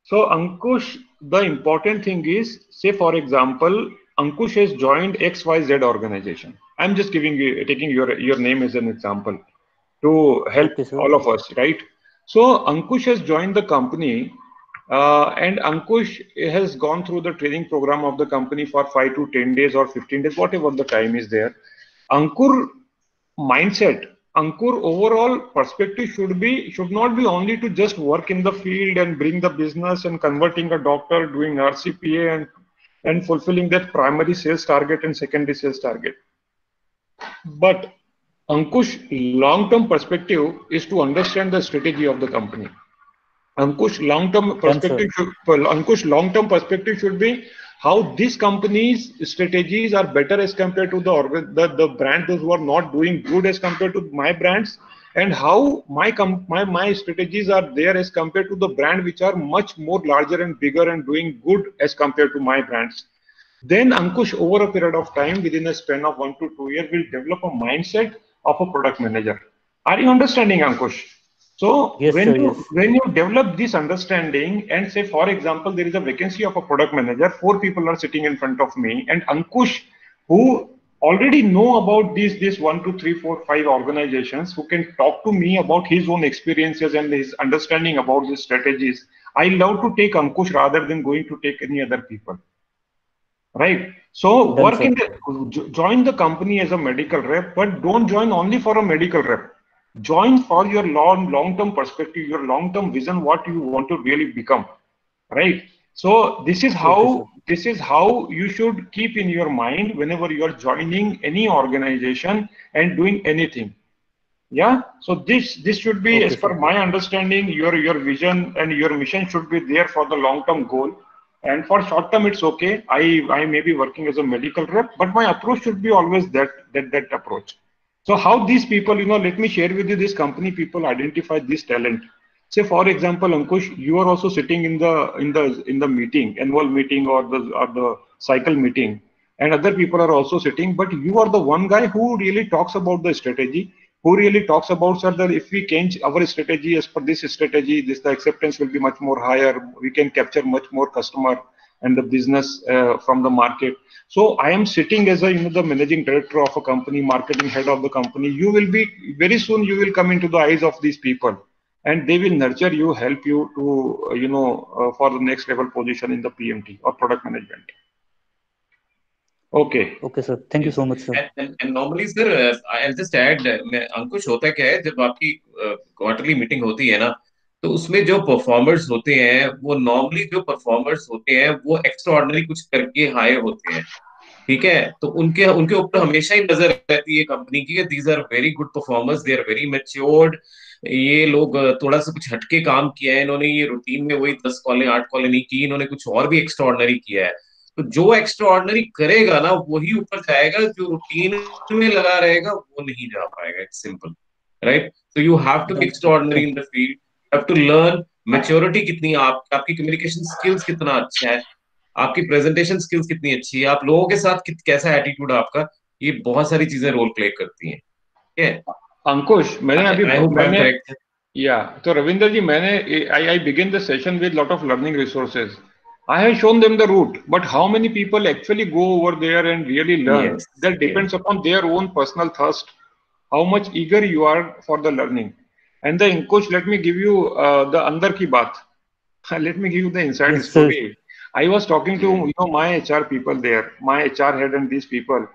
So Ankush, the important thing is, say for example, Ankush has joined XYZ organization. I'm just taking your name as an example to help Okay, sir. all of us, right? So Ankush has joined the company, and Ankush has gone through the training program of the company for 5 to 10 days or 15 days, whatever the time is there. Ankur mindset, Ankur overall perspective should not be only to just work in the field and bring the business and converting a doctor, doing RCPA and fulfilling that primary sales target and secondary sales target. But Ankush long-term perspective is to understand the strategy of the company. Done, sir. Ankush long-term perspective should be how these companies' strategies are better as compared to the brand those who are not doing good as compared to my brands, and how my strategies are there as compared to the brand which are much more larger and bigger and doing good as compared to my brands. Then Ankush, over a period of time, within a span of 1 to 2 years, will develop a mindset of a product manager. Are you understanding, Ankush? So Yes, sir. Yes. when you develop this understanding and say, for example, there is a vacancy of a product manager, 4 people are sitting in front of me, and Ankush, who already know about these 1, 2, 3, 4, 5 organizations, who can talk to me about his own experiences and his understanding about these strategies. I love to take Ankush rather than going to take any other people. Right. So Done, work sir. in join the company as a medical rep, but don't join only for a medical rep. Join for your long-term perspective, your long-term vision, what you want to really become. Right. So Okay, sir. this is how you should keep in your mind whenever you are joining any organization and doing anything. Yeah. So this should be, Okay, as per sir. my understanding, your vision and your mission should be there for the long term goal. And for short term, it's okay. I may be working as a medical rep, but my approach should be always that approach. So how these people, let me share with you, this company people identify this talent. Say for example, Ankush, you are also sitting in the meeting, annual meeting or the cycle meeting, and other people are also sitting, but you are the one guy who really talks about the strategy. who really talks about, sir, that if we change our strategy as per this strategy, this the acceptance will be much more higher. We can capture much more customer and the business from the market. So I am sitting as a the managing director of a company, marketing head of the company. You will be very soon. You will come into the eyes of these people, and they will nurture you, help you to for the next level position in the PMT or product management. Okay. Okay, sir. Thank you so much, sir. And normally, sir, I'll just add, अंकुश होता क्या है जब आपकी quarterly meeting होती है ना, तो उसमें जो परफॉर्मर्स होते हैं वो नॉर्मली जो परफॉर्मर्स होते हैं वो एक्स्ट्रा ऑर्डिनरी कुछ करके हायर होते हैं, ठीक है? तो उनके उनके ऊपर हमेशा ही नजर रहती है कंपनी की, these are very good performers, they are very matured, ये लोग थोड़ा सा कुछ हटके काम किया है इन्होंने, ये रूटीन में वही 10 कॉलें 8 कॉलें नहीं की, इन्होंने कुछ और भी एक्स्ट्रा ऑर्डिनरी किया है। तो जो एक्स्ट्रा ऑर्डिनरी करेगा ना वही ऊपर जाएगा, जो रूटीन में लगा रहेगा वो नहीं जा पाएगा। It's simple, right? So you have to be extraordinary in the field, have to learn maturity कितनी, आपकी कम्युनिकेशन स्किल्स कितना अच्छा है, आपकी प्रेजेंटेशन स्किल्स कितनी अच्छी है, आप लोगों के साथ कैसा एटीट्यूड आपका, ये बहुत सारी चीजें रोल प्ले करती हैं, ठीक है? अंकुश, मैंने अभी करेक्ट या तो रविंदर जी, मैंने I begin the session with lot of learning resources. I have shown them the route, but how many people actually go over there and really learn? Yes, That depends upon their own personal thirst, how much eager you are for the learning. And the Ankush, let me give you the andar ki baat. Let me give you the inside Yes, sir. story. I was talking to my HR people there, my HR head and these people.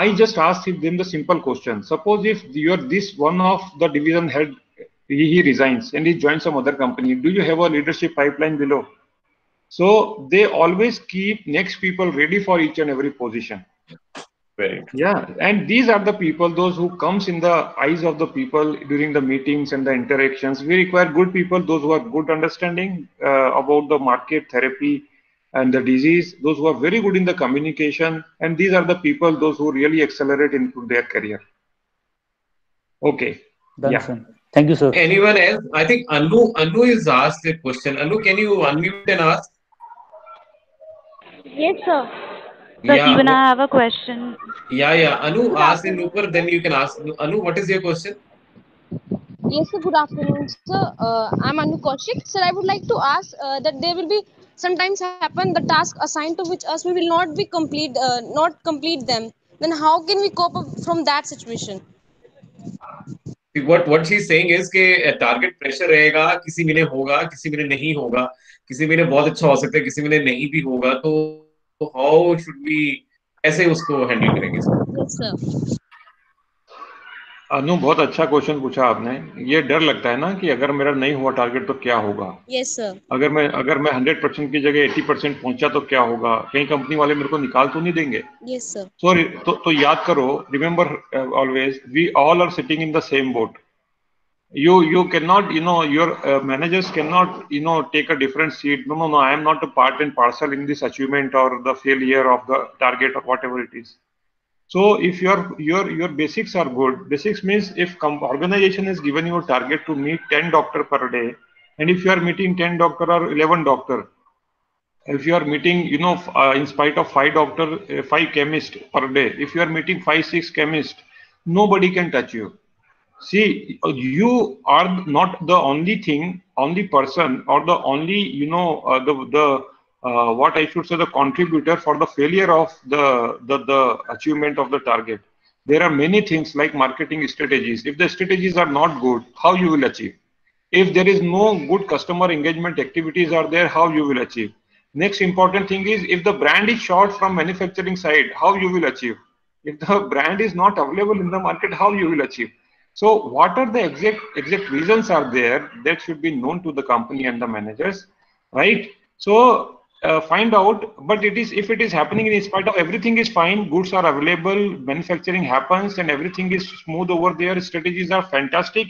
I just asked them the simple question. Suppose if you're this one of the division head, he resigns and he joins some other company. Do you have a leadership pipeline below? So they always keep next people ready for each and every position. Very true. Yeah, and these are the people, those who comes in the eyes of the people during the meetings and the interactions. We require good people, those who are good understanding about the market, therapy, and the disease. Those who are very good in the communication, and these are the people, those who really accelerate into their career. Okay. Done, Yeah. sir. Thank you, sir. Anyone else? I think Anu is asked a question. Anu, can you unmute and ask? Yes, sir. Sir, Yeah, even I have a question. Yeah. Anu, ask in Upar, then you can ask. Anu, what is your question? Yes, sir. Good afternoon, sir. I'm Anu Kaushik. Sir, I would like to ask that there will be sometimes happen the task assigned to which us we will not be not complete them. Then how can we cope up from that situation? What she's saying is कि target pressure रहेगा, किसी महीने होगा, किसी महीने नहीं होगा, किसी महीने बहुत अच्छा हो सकता है, किसी महीने नहीं भी होगा, तो हाउ शुड वी कैसे उसको हैंडल करेंगे? Yes, sir. अनु, बहुत अच्छा क्वेश्चन पूछा आपने. ये डर लगता है ना कि अगर मेरा नहीं हुआ टारगेट तो क्या होगा. Yes, sir. अगर मैं 100% की जगह 80% पहुंचा तो क्या होगा, कहीं कंपनी वाले मेरे को निकाल तो नहीं देंगे. Yes, sir. सॉरी, तो याद करो, remember always, we all are sitting in the same boat. You cannot, your managers cannot, take a different seat. No, I am not a part and parcel in this achievement or the failure of the target or whatever it is. So if your basics are good, basics means if organization is given you a target to meet 10 doctor per day, and if you are meeting 10 doctor or 11 doctor, if you are meeting, in spite of 5 doctor, 5 chemist per day, if you are meeting 5-6 chemist, nobody can touch you. See, you are not the only person, or the only, what I should say, the contributor for the failure of the achievement of the target. There are many things like marketing strategies. If the strategies are not good, how you will achieve? If there is no good customer engagement activities are there, how you will achieve? Next important thing is, if the brand is short from manufacturing side, how you will achieve? If the brand is not available in the market, how you will achieve? So what are the exact reasons are there that should be known to the company and the managers, right? So find out. But if it is happening in spite of everything is fine, goods are available, manufacturing happens, and everything is smooth over there, strategies are fantastic.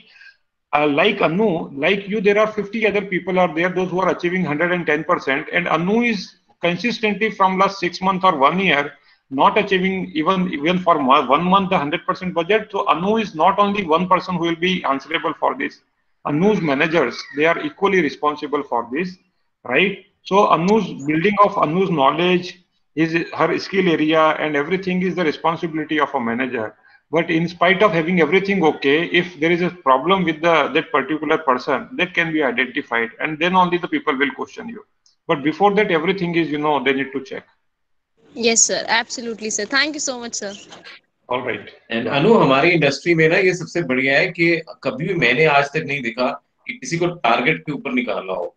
Like Anu, like you, there are 50 other people are there, those who are achieving 110%, and Anu is consistently from last 6 months or 1 year not achieving even for 1 month the 100% budget. So Anu is not only one person who will be answerable for this. Anu's managers, they are equally responsible for this, right? So Anu's building of Anu's knowledge, her skill area and everything is the responsibility of a manager. But in spite of having everything okay, if there is a problem with that particular person, that can be identified, and then only the people will question you. But before that, everything is, they need to check. Yes, sir. Absolutely, sir. Thank you so much, sir. All right. And Anu, हमारी industry में ना ये सबसे बढ़िया है कि कभी भी मैंने आज तक नहीं देखा कि किसी को टारगेट के ऊपर निकाला हो।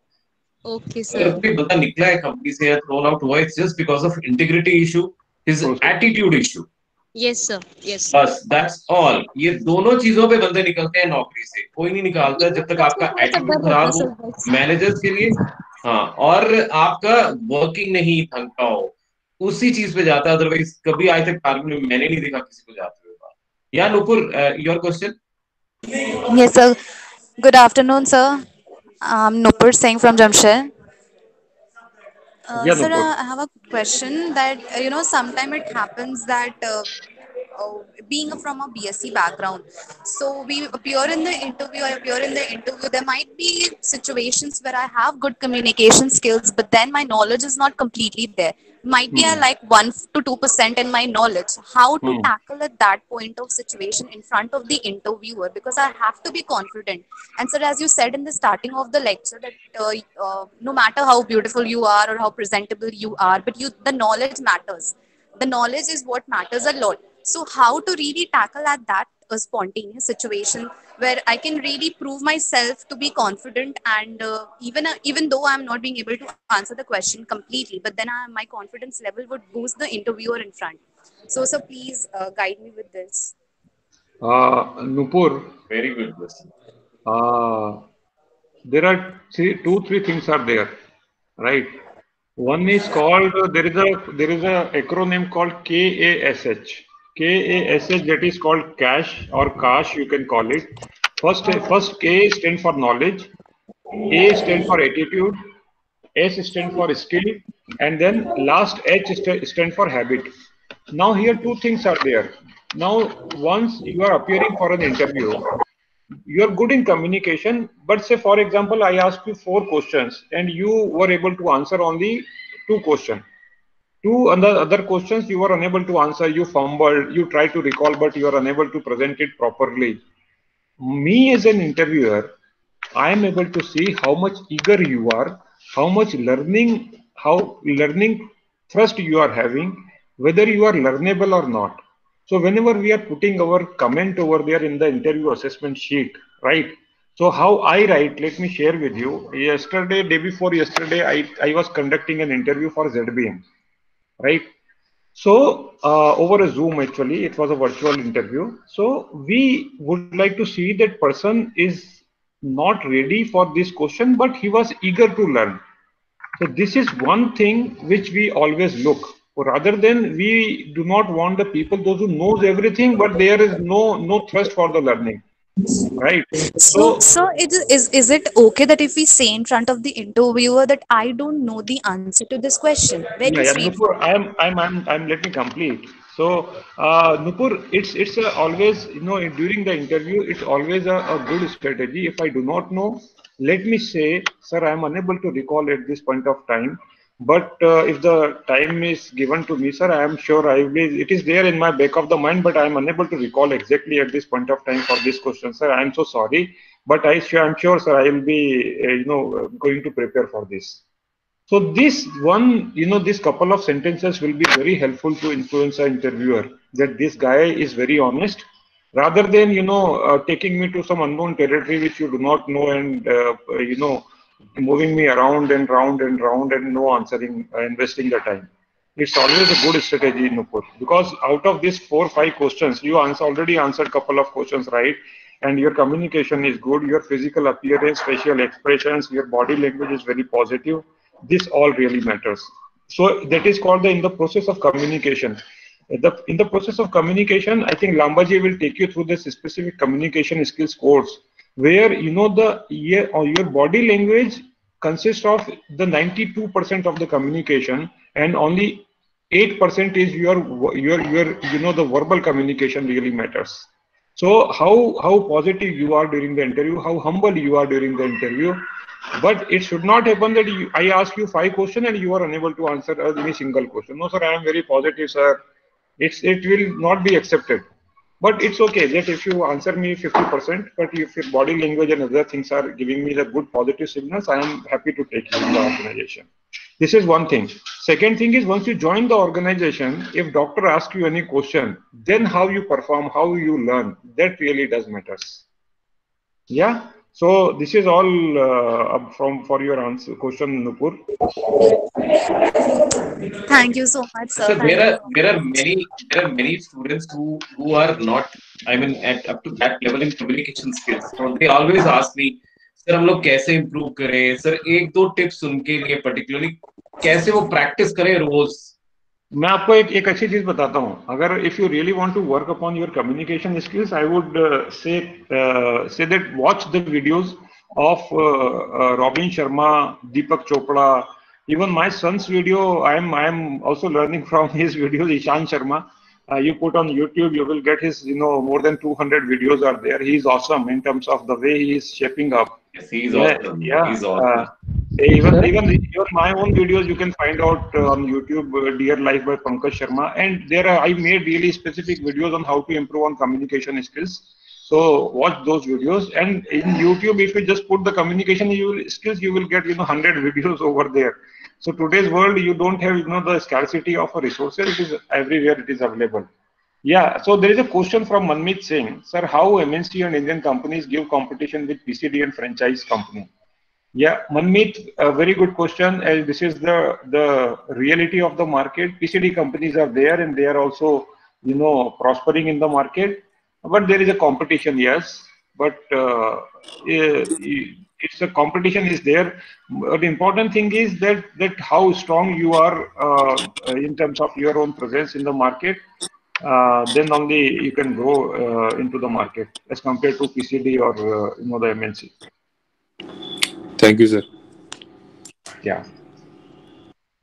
Okay, अगर sir. कोई बंदा निकला है कंपनी से या थ्रोन आउट हुआ, it's just because of integrity issue, his Process. Attitude issue, Yes, sir. Yes, sir. बस दैट्स ऑल। ये दोनों चीजों पे बंदे निकलते हैं नौकरी से, कोई नहीं निकालता जब तक Trust आपका में थोड़ा सा एटीट्यूड डर रहता है खराब हो सर बस। मैनेजर्स के लिए, हाँ, और आपका वर्किंग नहीं ढंग का हो, उसी चीज पे जाता है। अदरवाइज कभी आज तक टारगेट में मैंने नहीं देखा किसी को जाते हुए बाहर। या Nupur, your question? Yes, sir. Good afternoon, sir. I'm Nupur Singh from Jamshed. Yeah, Sir, Nupur. I have a question that, sometime it happens that being from a BSc background, so we appear in the interview, there might be situations where I have good communication skills, but then my knowledge is not completely there. Might be I Hmm. like 1 to 2% in my knowledge. How to Hmm. tackle at that point of situation in front of the interviewer, because I have to be confident. And sir, as you said in the starting of the lecture, that no matter how beautiful you are or how presentable you are, but the knowledge matters. The knowledge is what matters a lot. So how to really tackle at that spontaneous situation where I can really prove myself to be confident, and even though I'm not being able to answer the question completely, but then my confidence level would boost the interviewer in front. So sir, please guide me with this. Nupur, very good question. there are two, three things are there, right? One is called, there is a acronym called KASH. KASH, that is called cash or cash, you can call it. First K stands for knowledge, A stands for attitude, S stands for skill, and then last H stands for habit. Now here two things are there. Now once you are appearing for an interview, you are good in communication, but say for example I asked you four questions and you were able to answer only two questions. Two other questions you were unable to answer, you fumbled, you try to recall, but you are unable to present it properly. Me as an interviewer, I am able to see how much eager you are, how much learning thrust you are having, whether you are learnable or not. So whenever we are putting our comment over there in the interview assessment sheet, right? So how I write, let me share with you. Yesterday, day before yesterday, I was conducting an interview for ZBM, right? So over a Zoom, actually, it was a virtual interview. So we would like to see that person is not ready for this question, but he was eager to learn. So this is one thing which we always look. Rather than we do not want the people, those who knows everything, but there is no thrust for the learning, right? So is it okay that if we say in front of the interviewer that I don't know the answer to this question, very Yeah, Nupur, straightforward? let me complete. So, Nupur, it's always, during the interview, it's always a good strategy. If I do not know, let me say, sir, I am unable to recall at this point of time. But if the time is given to me, sir, I am sure it is there in my back of the mind, but I am unable to recall exactly at this point of time for this question, sir. I am so sorry, but I'm sure, sir, I will be, going to prepare for this. So this one, this couple of sentences will be very helpful to influence an interviewer that this guy is very honest, rather than taking me to some unknown territory which you do not know, and moving me around and round and round and no answering, investing the time. It's always a good strategy, Nupur, because out of these 4 or 5 questions, you already answered couple of questions right, and your communication is good, your physical appearance, facial expressions, your body language is very positive. This all really matters. So that is called in the process of communication. In the process of communication, I think Lambaji will take you through this specific communication skills course, where your body language consists of the 92% of the communication, and only 8% is the verbal communication really matters. So how positive you are during the interview, how humble you are during the interview. But it should not happen that I ask you 5 questions and you are unable to answer any single question. No, sir, I am very positive, sir. It will not be accepted. But it's okay that if you answer me 50%, but if your body language and other things are giving me the good positive signals, I am happy to take you in the organization. This is one thing. Second thing is, once you join the organization, if doctor asks you any question, then how you perform, how you learn, that really does matters. Yeah. So this is all for your answer question, Nupur. Thank you so much, sir. So Thank you so there are much. many students who are not, I mean, at up to that level in communication skills. So they always ask me, sir हम लोग कैसे improve करें? Sir एक दो tips उनके लिए particularly कैसे वो practice करें रोज? मैं आपको एक अच्छी चीज बताता हूँ. अगर if you really want to work upon your communication skills, I would say that watch the videos of Robin Sharma, Deepak Chopra. Even my son's video, I am also learning from his videos. Ishan Sharma. You put on YouTube, you will get his, more than 200 videos are there. He is awesome in terms of the way he is shaping up. Yes, he is Yeah, awesome. yeah. He's awesome. Even my own videos you can find out on YouTube, Dear Life by Pankaj Sharma, and there I made really specific videos on how to improve on communication skills. So watch those videos, and in YouTube, if you just put the communication skills, you will get 100 videos over there. So today's world, you don't have the scarcity of resources. It is everywhere. It is available. Yeah. So there is a question from Manmeet Singh, sir. How MNC and Indian companies give competition with PCD and franchise company? Yeah, Manmeet, a very good question. As this is the reality of the market. PCD companies are there, and they are also prospering in the market. But there is a competition, yes. But it's a competition is there. But the important thing is that how strong you are in terms of your own presence in the market. Then only you can grow into the market as compared to PCD or the MNC. Thank you, sir. Yeah.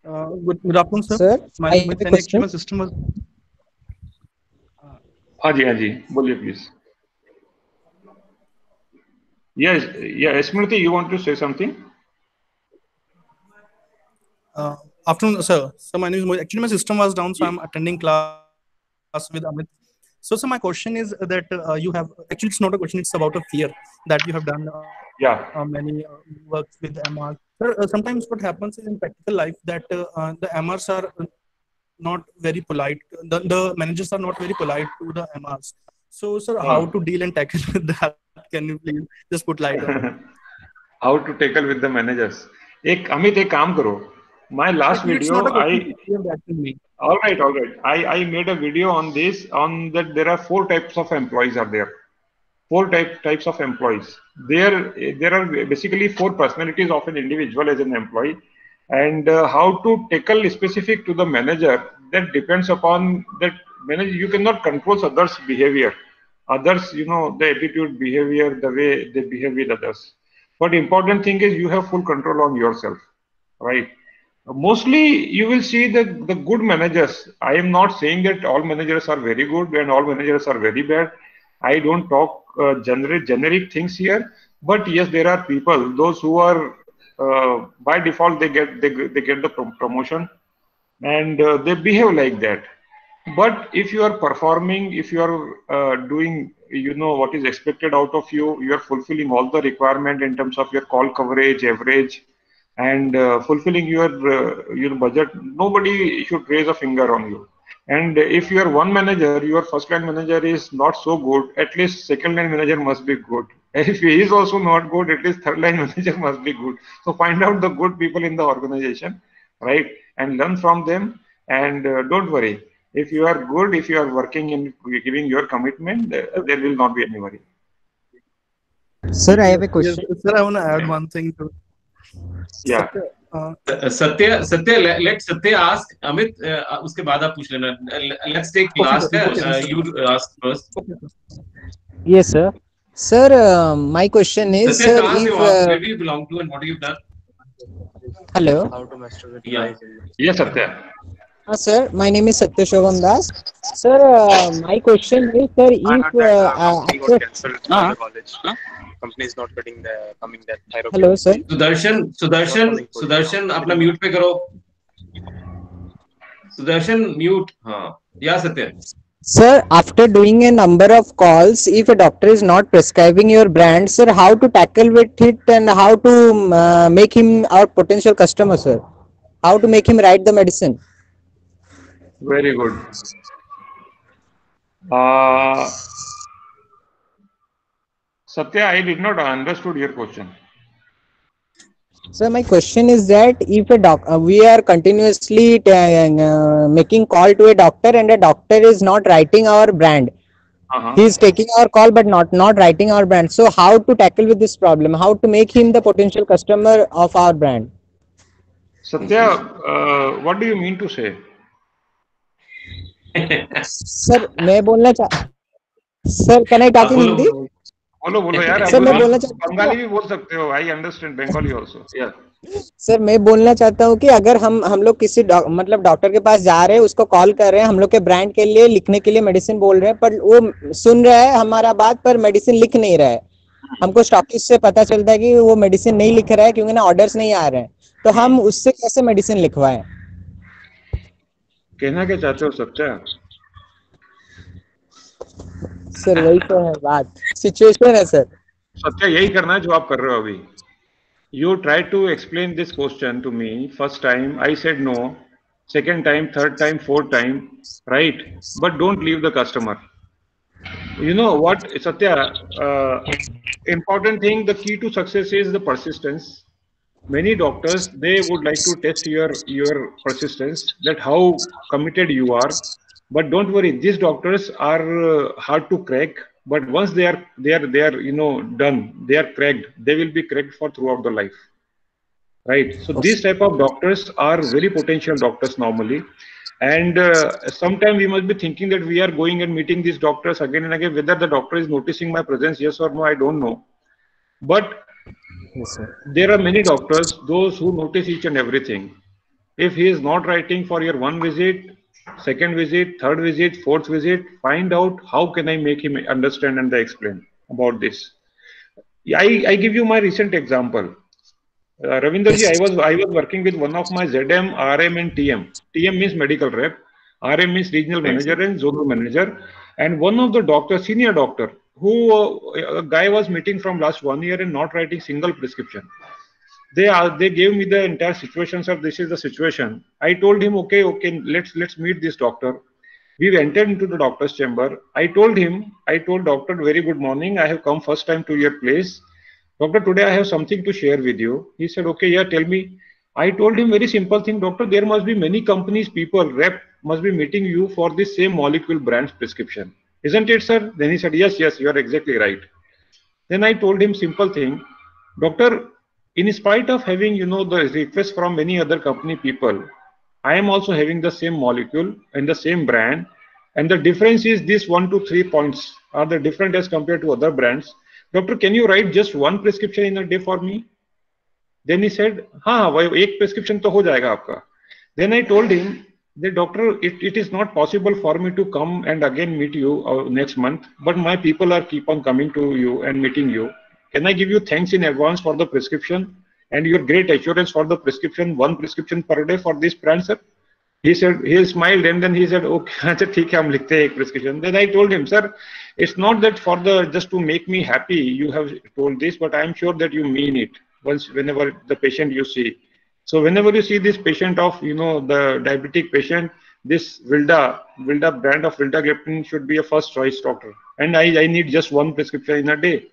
Good afternoon, sir. Sir, My I name have is a Sani. Actually, question. my system was. हाँ जी बोलिए please. Yes, yeah, Smriti, you want to say something? Afternoon, sir. So my name is Mohit. Actually, my system was down, so I'm attending class with Amit. So my question is that you have actually it's not a question; it's about a fear that you have done Yeah. many works with MR. Sir, sometimes what happens is in practical life that the MRs are not very polite. The managers are not very polite to the MRs. So, sir, how to deal and tackle with that? Can you please just put light on it? How to tackle with the managers? Amit, एक काम करो. My last Actually, it's video, not a question. You have asked me. all right. I made a video on this, on that there are 4 types of employees are there. 4 types of employees. There are basically 4 personalities of an individual as an employee, and how to tackle specific to the manager, that depends upon that manager. You cannot control others' behavior. Others, the attitude, behavior, the way they behave with others. But important thing is you have full control on yourself, right? Mostly you will see the good managers. I am not saying that all managers are very good and all managers are very bad. I don't talk generic things here, but yes, there are people, those who are by default they get the promotion, and they behave like that. But if you are performing, if you are doing what is expected out of you, you are fulfilling all the requirement in terms of your call coverage, average, and fulfilling your budget, nobody should raise a finger on you. And if you are one manager, your first line manager is not so good, at least second line manager must be good. If he is also not good, at least third line manager must be good. So find out the good people in the organization, right, and learn from them. And don't worry, if you are good, if you are working in giving your commitment, there will not be any worry. Sir, I have a Yes, question. sir, I want to add one thing to. Yeah. Satya, let Satya ask Amit. उसके बाद आप पूछ लेना. Let's take last. You ask first. Yes, sir. Sir, my question is, Satya, sir, कहाँ से if हो आप? Where do you belong to and what have you done? hello, Yeah. Yes, Satya. sir, my name is Satya Shovan Das. Sir, my question is, sir, if after Company is not getting the coming that thyroid. hello, sir. Sudarshan अपना mute पे करो. Sudarshan mute. हाँ. या सत्य. Sir, after doing a number of calls, if a doctor is not prescribing your brand, sir, how to tackle with it and how to make him our potential customer, sir? How to make him write the medicine? Very good. Uh, Satya, I did not understood your question. So my question is that if we are continuously making call to a doctor and a doctor is not writing our brand, Uh-huh. he is taking our call but not writing our brand. So how to tackle with this problem? How to make him the potential customer of our brand? Satya, what do you mean to say? Sir मैं बोलना चाह sir can I talk in बोलो हिंदी बोलो बोलो यार, sir मैं आप बोलना चाहता हूँ बंगाली भी बोल सकते हो. I understand Bengali also. या सर मैं बोलना चाहता हूँ कि अगर हम लोग किसी मतलब डॉक्टर के पास जा रहे हैं, उसको कॉल कर रहे हैं, हम लोग के ब्रांड के लिए लिखने के लिए मेडिसिन बोल रहे हैं, पर वो सुन रहा है हमारा बात पर मेडिसिन लिख नहीं रहा है. हमको स्टॉकिस्ट से पता चलता है कि वो मेडिसिन नहीं लिख रहा है क्योंकि ना ऑर्डर्स नहीं आ रहे हैं, तो हम उससे कैसे मेडिसिन लिखवाएं? कहना क्या चाहते हो सत्या? सर वही तो है बात, सिचुएशन है सर. सत्या, यही करना है जो आप कर रहे हो अभी. You tried to explain this question to me. First time I said no. Second time, third time, fourth time, right? But don't leave the customer. You know what, Satya? Important thing, the key to success is the persistence. Many doctors, they would like to test your persistence, that how committed you are. But don't worry, these doctors are hard to crack. But once they are done, they are cracked. They will be cracked for throughout the life. Right. So these type of doctors are very potential doctors normally. And sometimes we must be thinking that we are going and meeting these doctors again and again. Whether the doctor is noticing my presence, yes or no, I don't know. But there are many doctors, those who notice each and everything. If he is not writing for your one visit, second visit, third visit, fourth visit, find out how can I make him understand and explain about this. I give you my recent example. Ravinderji, I was working with one of my ZM, RM, and TM. TM means medical rep, RM means regional manager and zonal manager. And one of the doctors, senior doctor, who a guy was meeting from last 1 year and not writing single prescription. They gave me the entire situation, sir. This is the situation. I told him, okay, let's meet this doctor. We entered into the doctor's chamber. I told doctor, very good morning. I have come first time to your place. Doctor, today I have something to share with you. He said, okay, yeah, tell me. I told him very simple thing, doctor, there must be many companies, people, rep must be meeting you for this same molecule brand's prescription. Isn't it, sir? Then he said, yes, you are exactly right. Then I told him simple thing, doctor, in spite of having, the request from many other company people, I am also having the same molecule and the same brand. And the difference is this 1 to 3 points are the different as compared to other brands. Doctor, can you write just one prescription in a day for me? Then he said, हाँ भाई एक prescription तो हो जाएगा आपका. Then I told him, the doctor, it is not possible for me to come and again meet you next month, but my people are keep on coming to you and meeting you. Can I give you thanks in advance for the prescription and your great assurance for the prescription, one prescription per day for this brand, sir? He said, he smiled and then he said, okay, अच्छा ठीक है हम लिखते हैं एक prescription. Then I told him, sir, it's not that for just to make me happy you have told this, but I am sure that you mean it whenever the patient you see. So whenever you see this patient of, the diabetic patient, this Vilda brand of Vildagliptin should be a first choice doctor. And I need just one prescription in a day.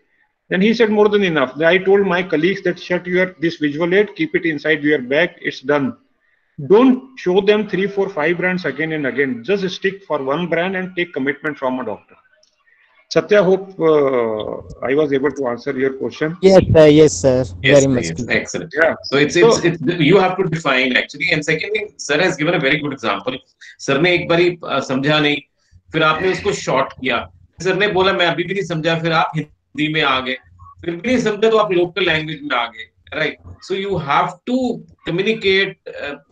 Then he said, more than enough. Then I told my colleagues that shut this visual aid, keep it inside your bag, it's done. Don't show them 3, 4, 5 brands again and again. Just stick for one brand and take commitment from a doctor. Satya, hope I was able to answer your question. Yes, sir. Very much. Excellent. Yeah. So it's you have to define actually. And second thing, sir has given a very good example. Sir ने एक बारी समझा नहीं, फिर आपने उसको short किया. Sir ने बोला मैं अभी भी नहीं समझा, फिर आप हिंदी में आ गए, फिर भी नहीं समझा तो आप लोकल लैंग्वेज में आ गए. Right. So you have to communicate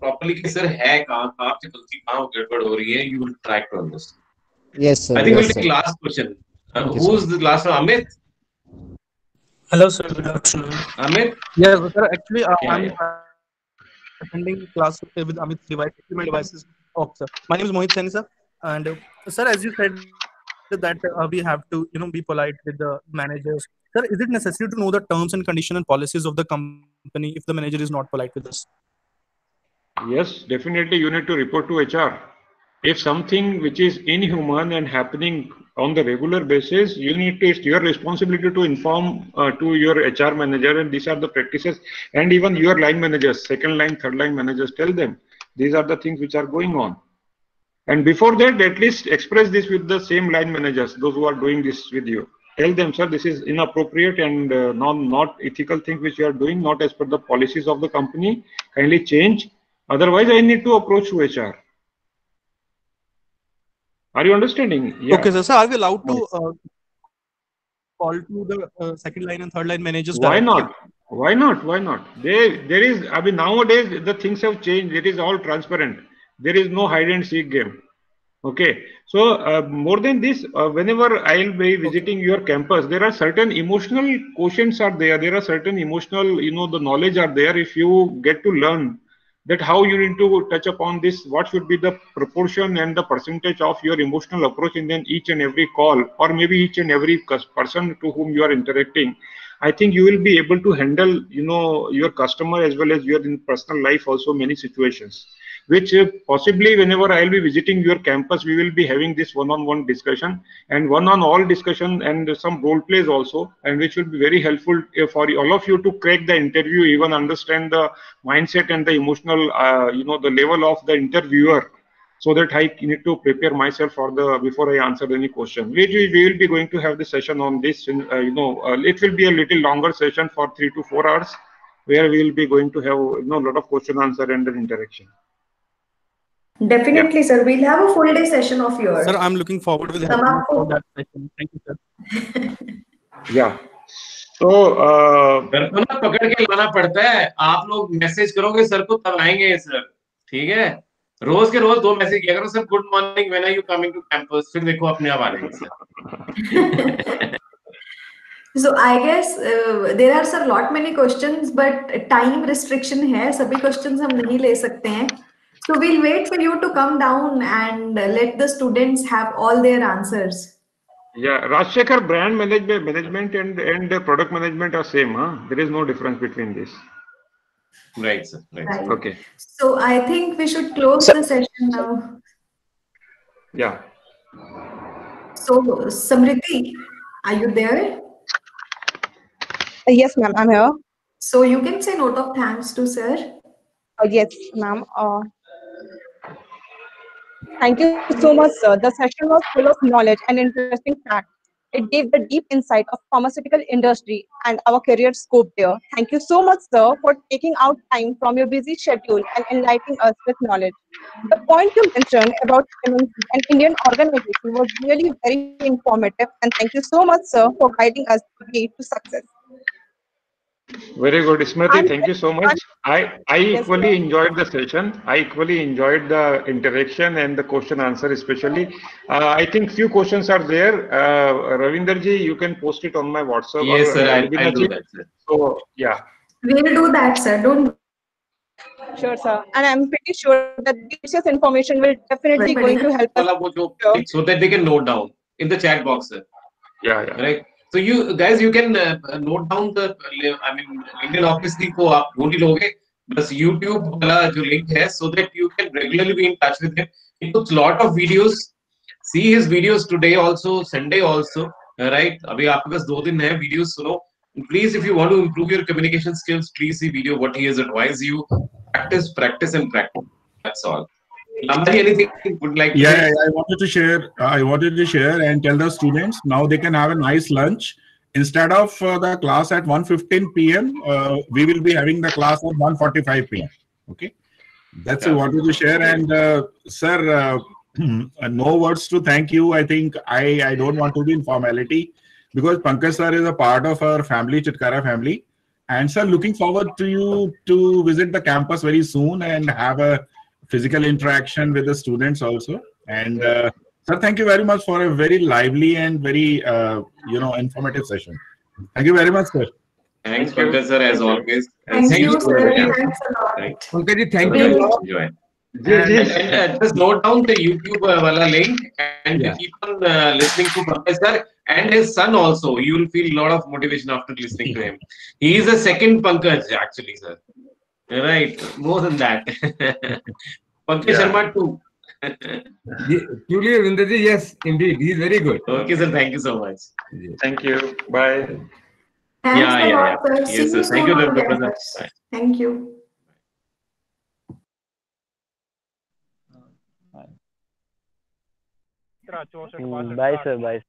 properly कि सर है कहाँ से गलती कहाँ गड़बड़ हो रही है. You will try to understand. Yes, sir. I think we'll take last question. Who's the last one? Amit? Hello, sir. Good afternoon. Amit? Yes, sir. Actually, I'm attending class with Amit Device, Equipment Devices. Oh, sir. My name is Mohit Saini, sir. And sir, as you said that we have to, be polite with the managers. Sir, is it necessary to know the terms and conditions and policies of the company if the manager is not polite with us? Yes, definitely you need to report to HR. If something which is inhuman and happening on the regular basis, you need to, it's your responsibility to inform to your HR manager, and these are the practices, and even your line managers, second line, third line managers, tell them these are the things which are going on. And before that, at least express this with the same line managers, those who are doing this with you. Tell them, sir, this is inappropriate and not ethical thing which you are doing, not as per the policies of the company. Kindly change. Otherwise, I need to approach to HR. Are you understanding? Yeah. Okay, sir. So are we allowed to call to the second line and third line managers? Why not? Why not? Why not? There is, I mean, nowadays the things have changed. It is all transparent. There is no hide and seek game. Okay. So more than this, whenever I'll be visiting your campus, there are certain emotional quotients are there. There are certain emotional, the knowledge are there. If you get to learn that how you need to touch upon this, what should be the proportion and the percentage of your emotional approach in then each and every call, or maybe each and every person to whom you are interacting, I think you will be able to handle, your customer as well as your in personal life also many situations, which possibly whenever I'll be visiting your campus, we will be having this one-on-one discussion and one-on-all discussion and some role plays also, and which will be very helpful for all of you to crack the interview, even understand the mindset and the emotional, the level of the interviewer, so that I need to prepare myself for before I answer any question. We will be going to have the session on this, it will be a little longer session for 3 to 4 hours, where we will be going to have, a lot of question answer and an interaction. Definitely, sir. We'll have a full day session of yours. Sir, I'm looking forward with that session. Thank you, sir. Yeah. So, पकड़ के लाना पड़ता है. आप लोग message करोगे sir को तब आएंगे सर. ठीक है. रोज के रोज 2 मैसेज किया करो sir. Good morning, when are you coming to campus. फिर देखो अपने आप आ जाएंगे sir. So I guess there are sir lot many questions, but time restriction है. सभी questions हम नहीं ले सकते हैं. So we'll wait for you to come down and let the students have all their answers. Yeah, Rajshekhar, brand management and product management are same, huh? There is no difference between this. Right, sir. Right. Okay. So I think we should close the session now. Yeah. So Samriti, are you there? Yes, ma'am, I'm here. So you can say note of thanks to sir. Yes, ma'am. Thank you so much, sir. The session was full of knowledge and interesting facts. It gave the deep insight of pharmaceutical industry and our career scope there. Thank you so much, sir, for taking out time from your busy schedule and enlightening us with knowledge. The point you mentioned about MNC and Indian organization was really very informative, and thank you so much, sir, for guiding us to success. Very good, Smriti. Thank you so much. I equally enjoyed the session. I equally enjoyed the interaction and the question answer especially. I think few questions are there. Ravinderji, you can post it on my WhatsApp. Yes, sir. I'll do that, sir. So, yeah. We'll do that, sir. Don't. Sure, sir. And I'm pretty sure that this information will definitely going to help us. So that they can note down in the chat box, sir. Yeah. Right. So you guys, you can note down the, LinkedIn obviously को आप ढूंढ ही लोगे, बस YouTube वाला जो link है, so that you can regularly be in touch with him. He puts lot of videos. See his videos today also, Sunday also, right? अभी आपके पास 2 दिन है, videos सुनो. Please, if you want to improve your communication skills, please see video what he has advised you. Practice, practice, and practice. That's all. Lamari, anything you would like to say? I wanted to share and tell the students now they can have a nice lunch. Instead of the class at 1:15 p.m., we will be having the class at 1:45 p.m. Okay, that's what I wanted to share. And sir, no words to thank you. I think I don't want to be in formality because Pankaj sir is a part of our family, Chitkara family. And sir, looking forward to you to visit the campus very soon and have a physical interaction with the students also. And sir, thank you very much for a very lively and very informative session. Thank you very much, sir. Thanks, Pankaj sir, as always. Thank you, sir. Thanks a lot. Pankaj, thank you. And just note down the YouTube wala link and keep on listening to Pankaj sir and his son also. You will feel a lot of motivation after listening to him. He is a second Pankaj actually, sir. Right, more than that. Pankaj Sharma too. Truly, Ravindraji, yes, indeed, he is very good. Okay, sir. Thank you so much. Thank you. Bye. Thanks a lot, sir. See Yes, you sir. Thank soon you, on Dr. campus. Prasad. Thank you. Bye, sir. Bye.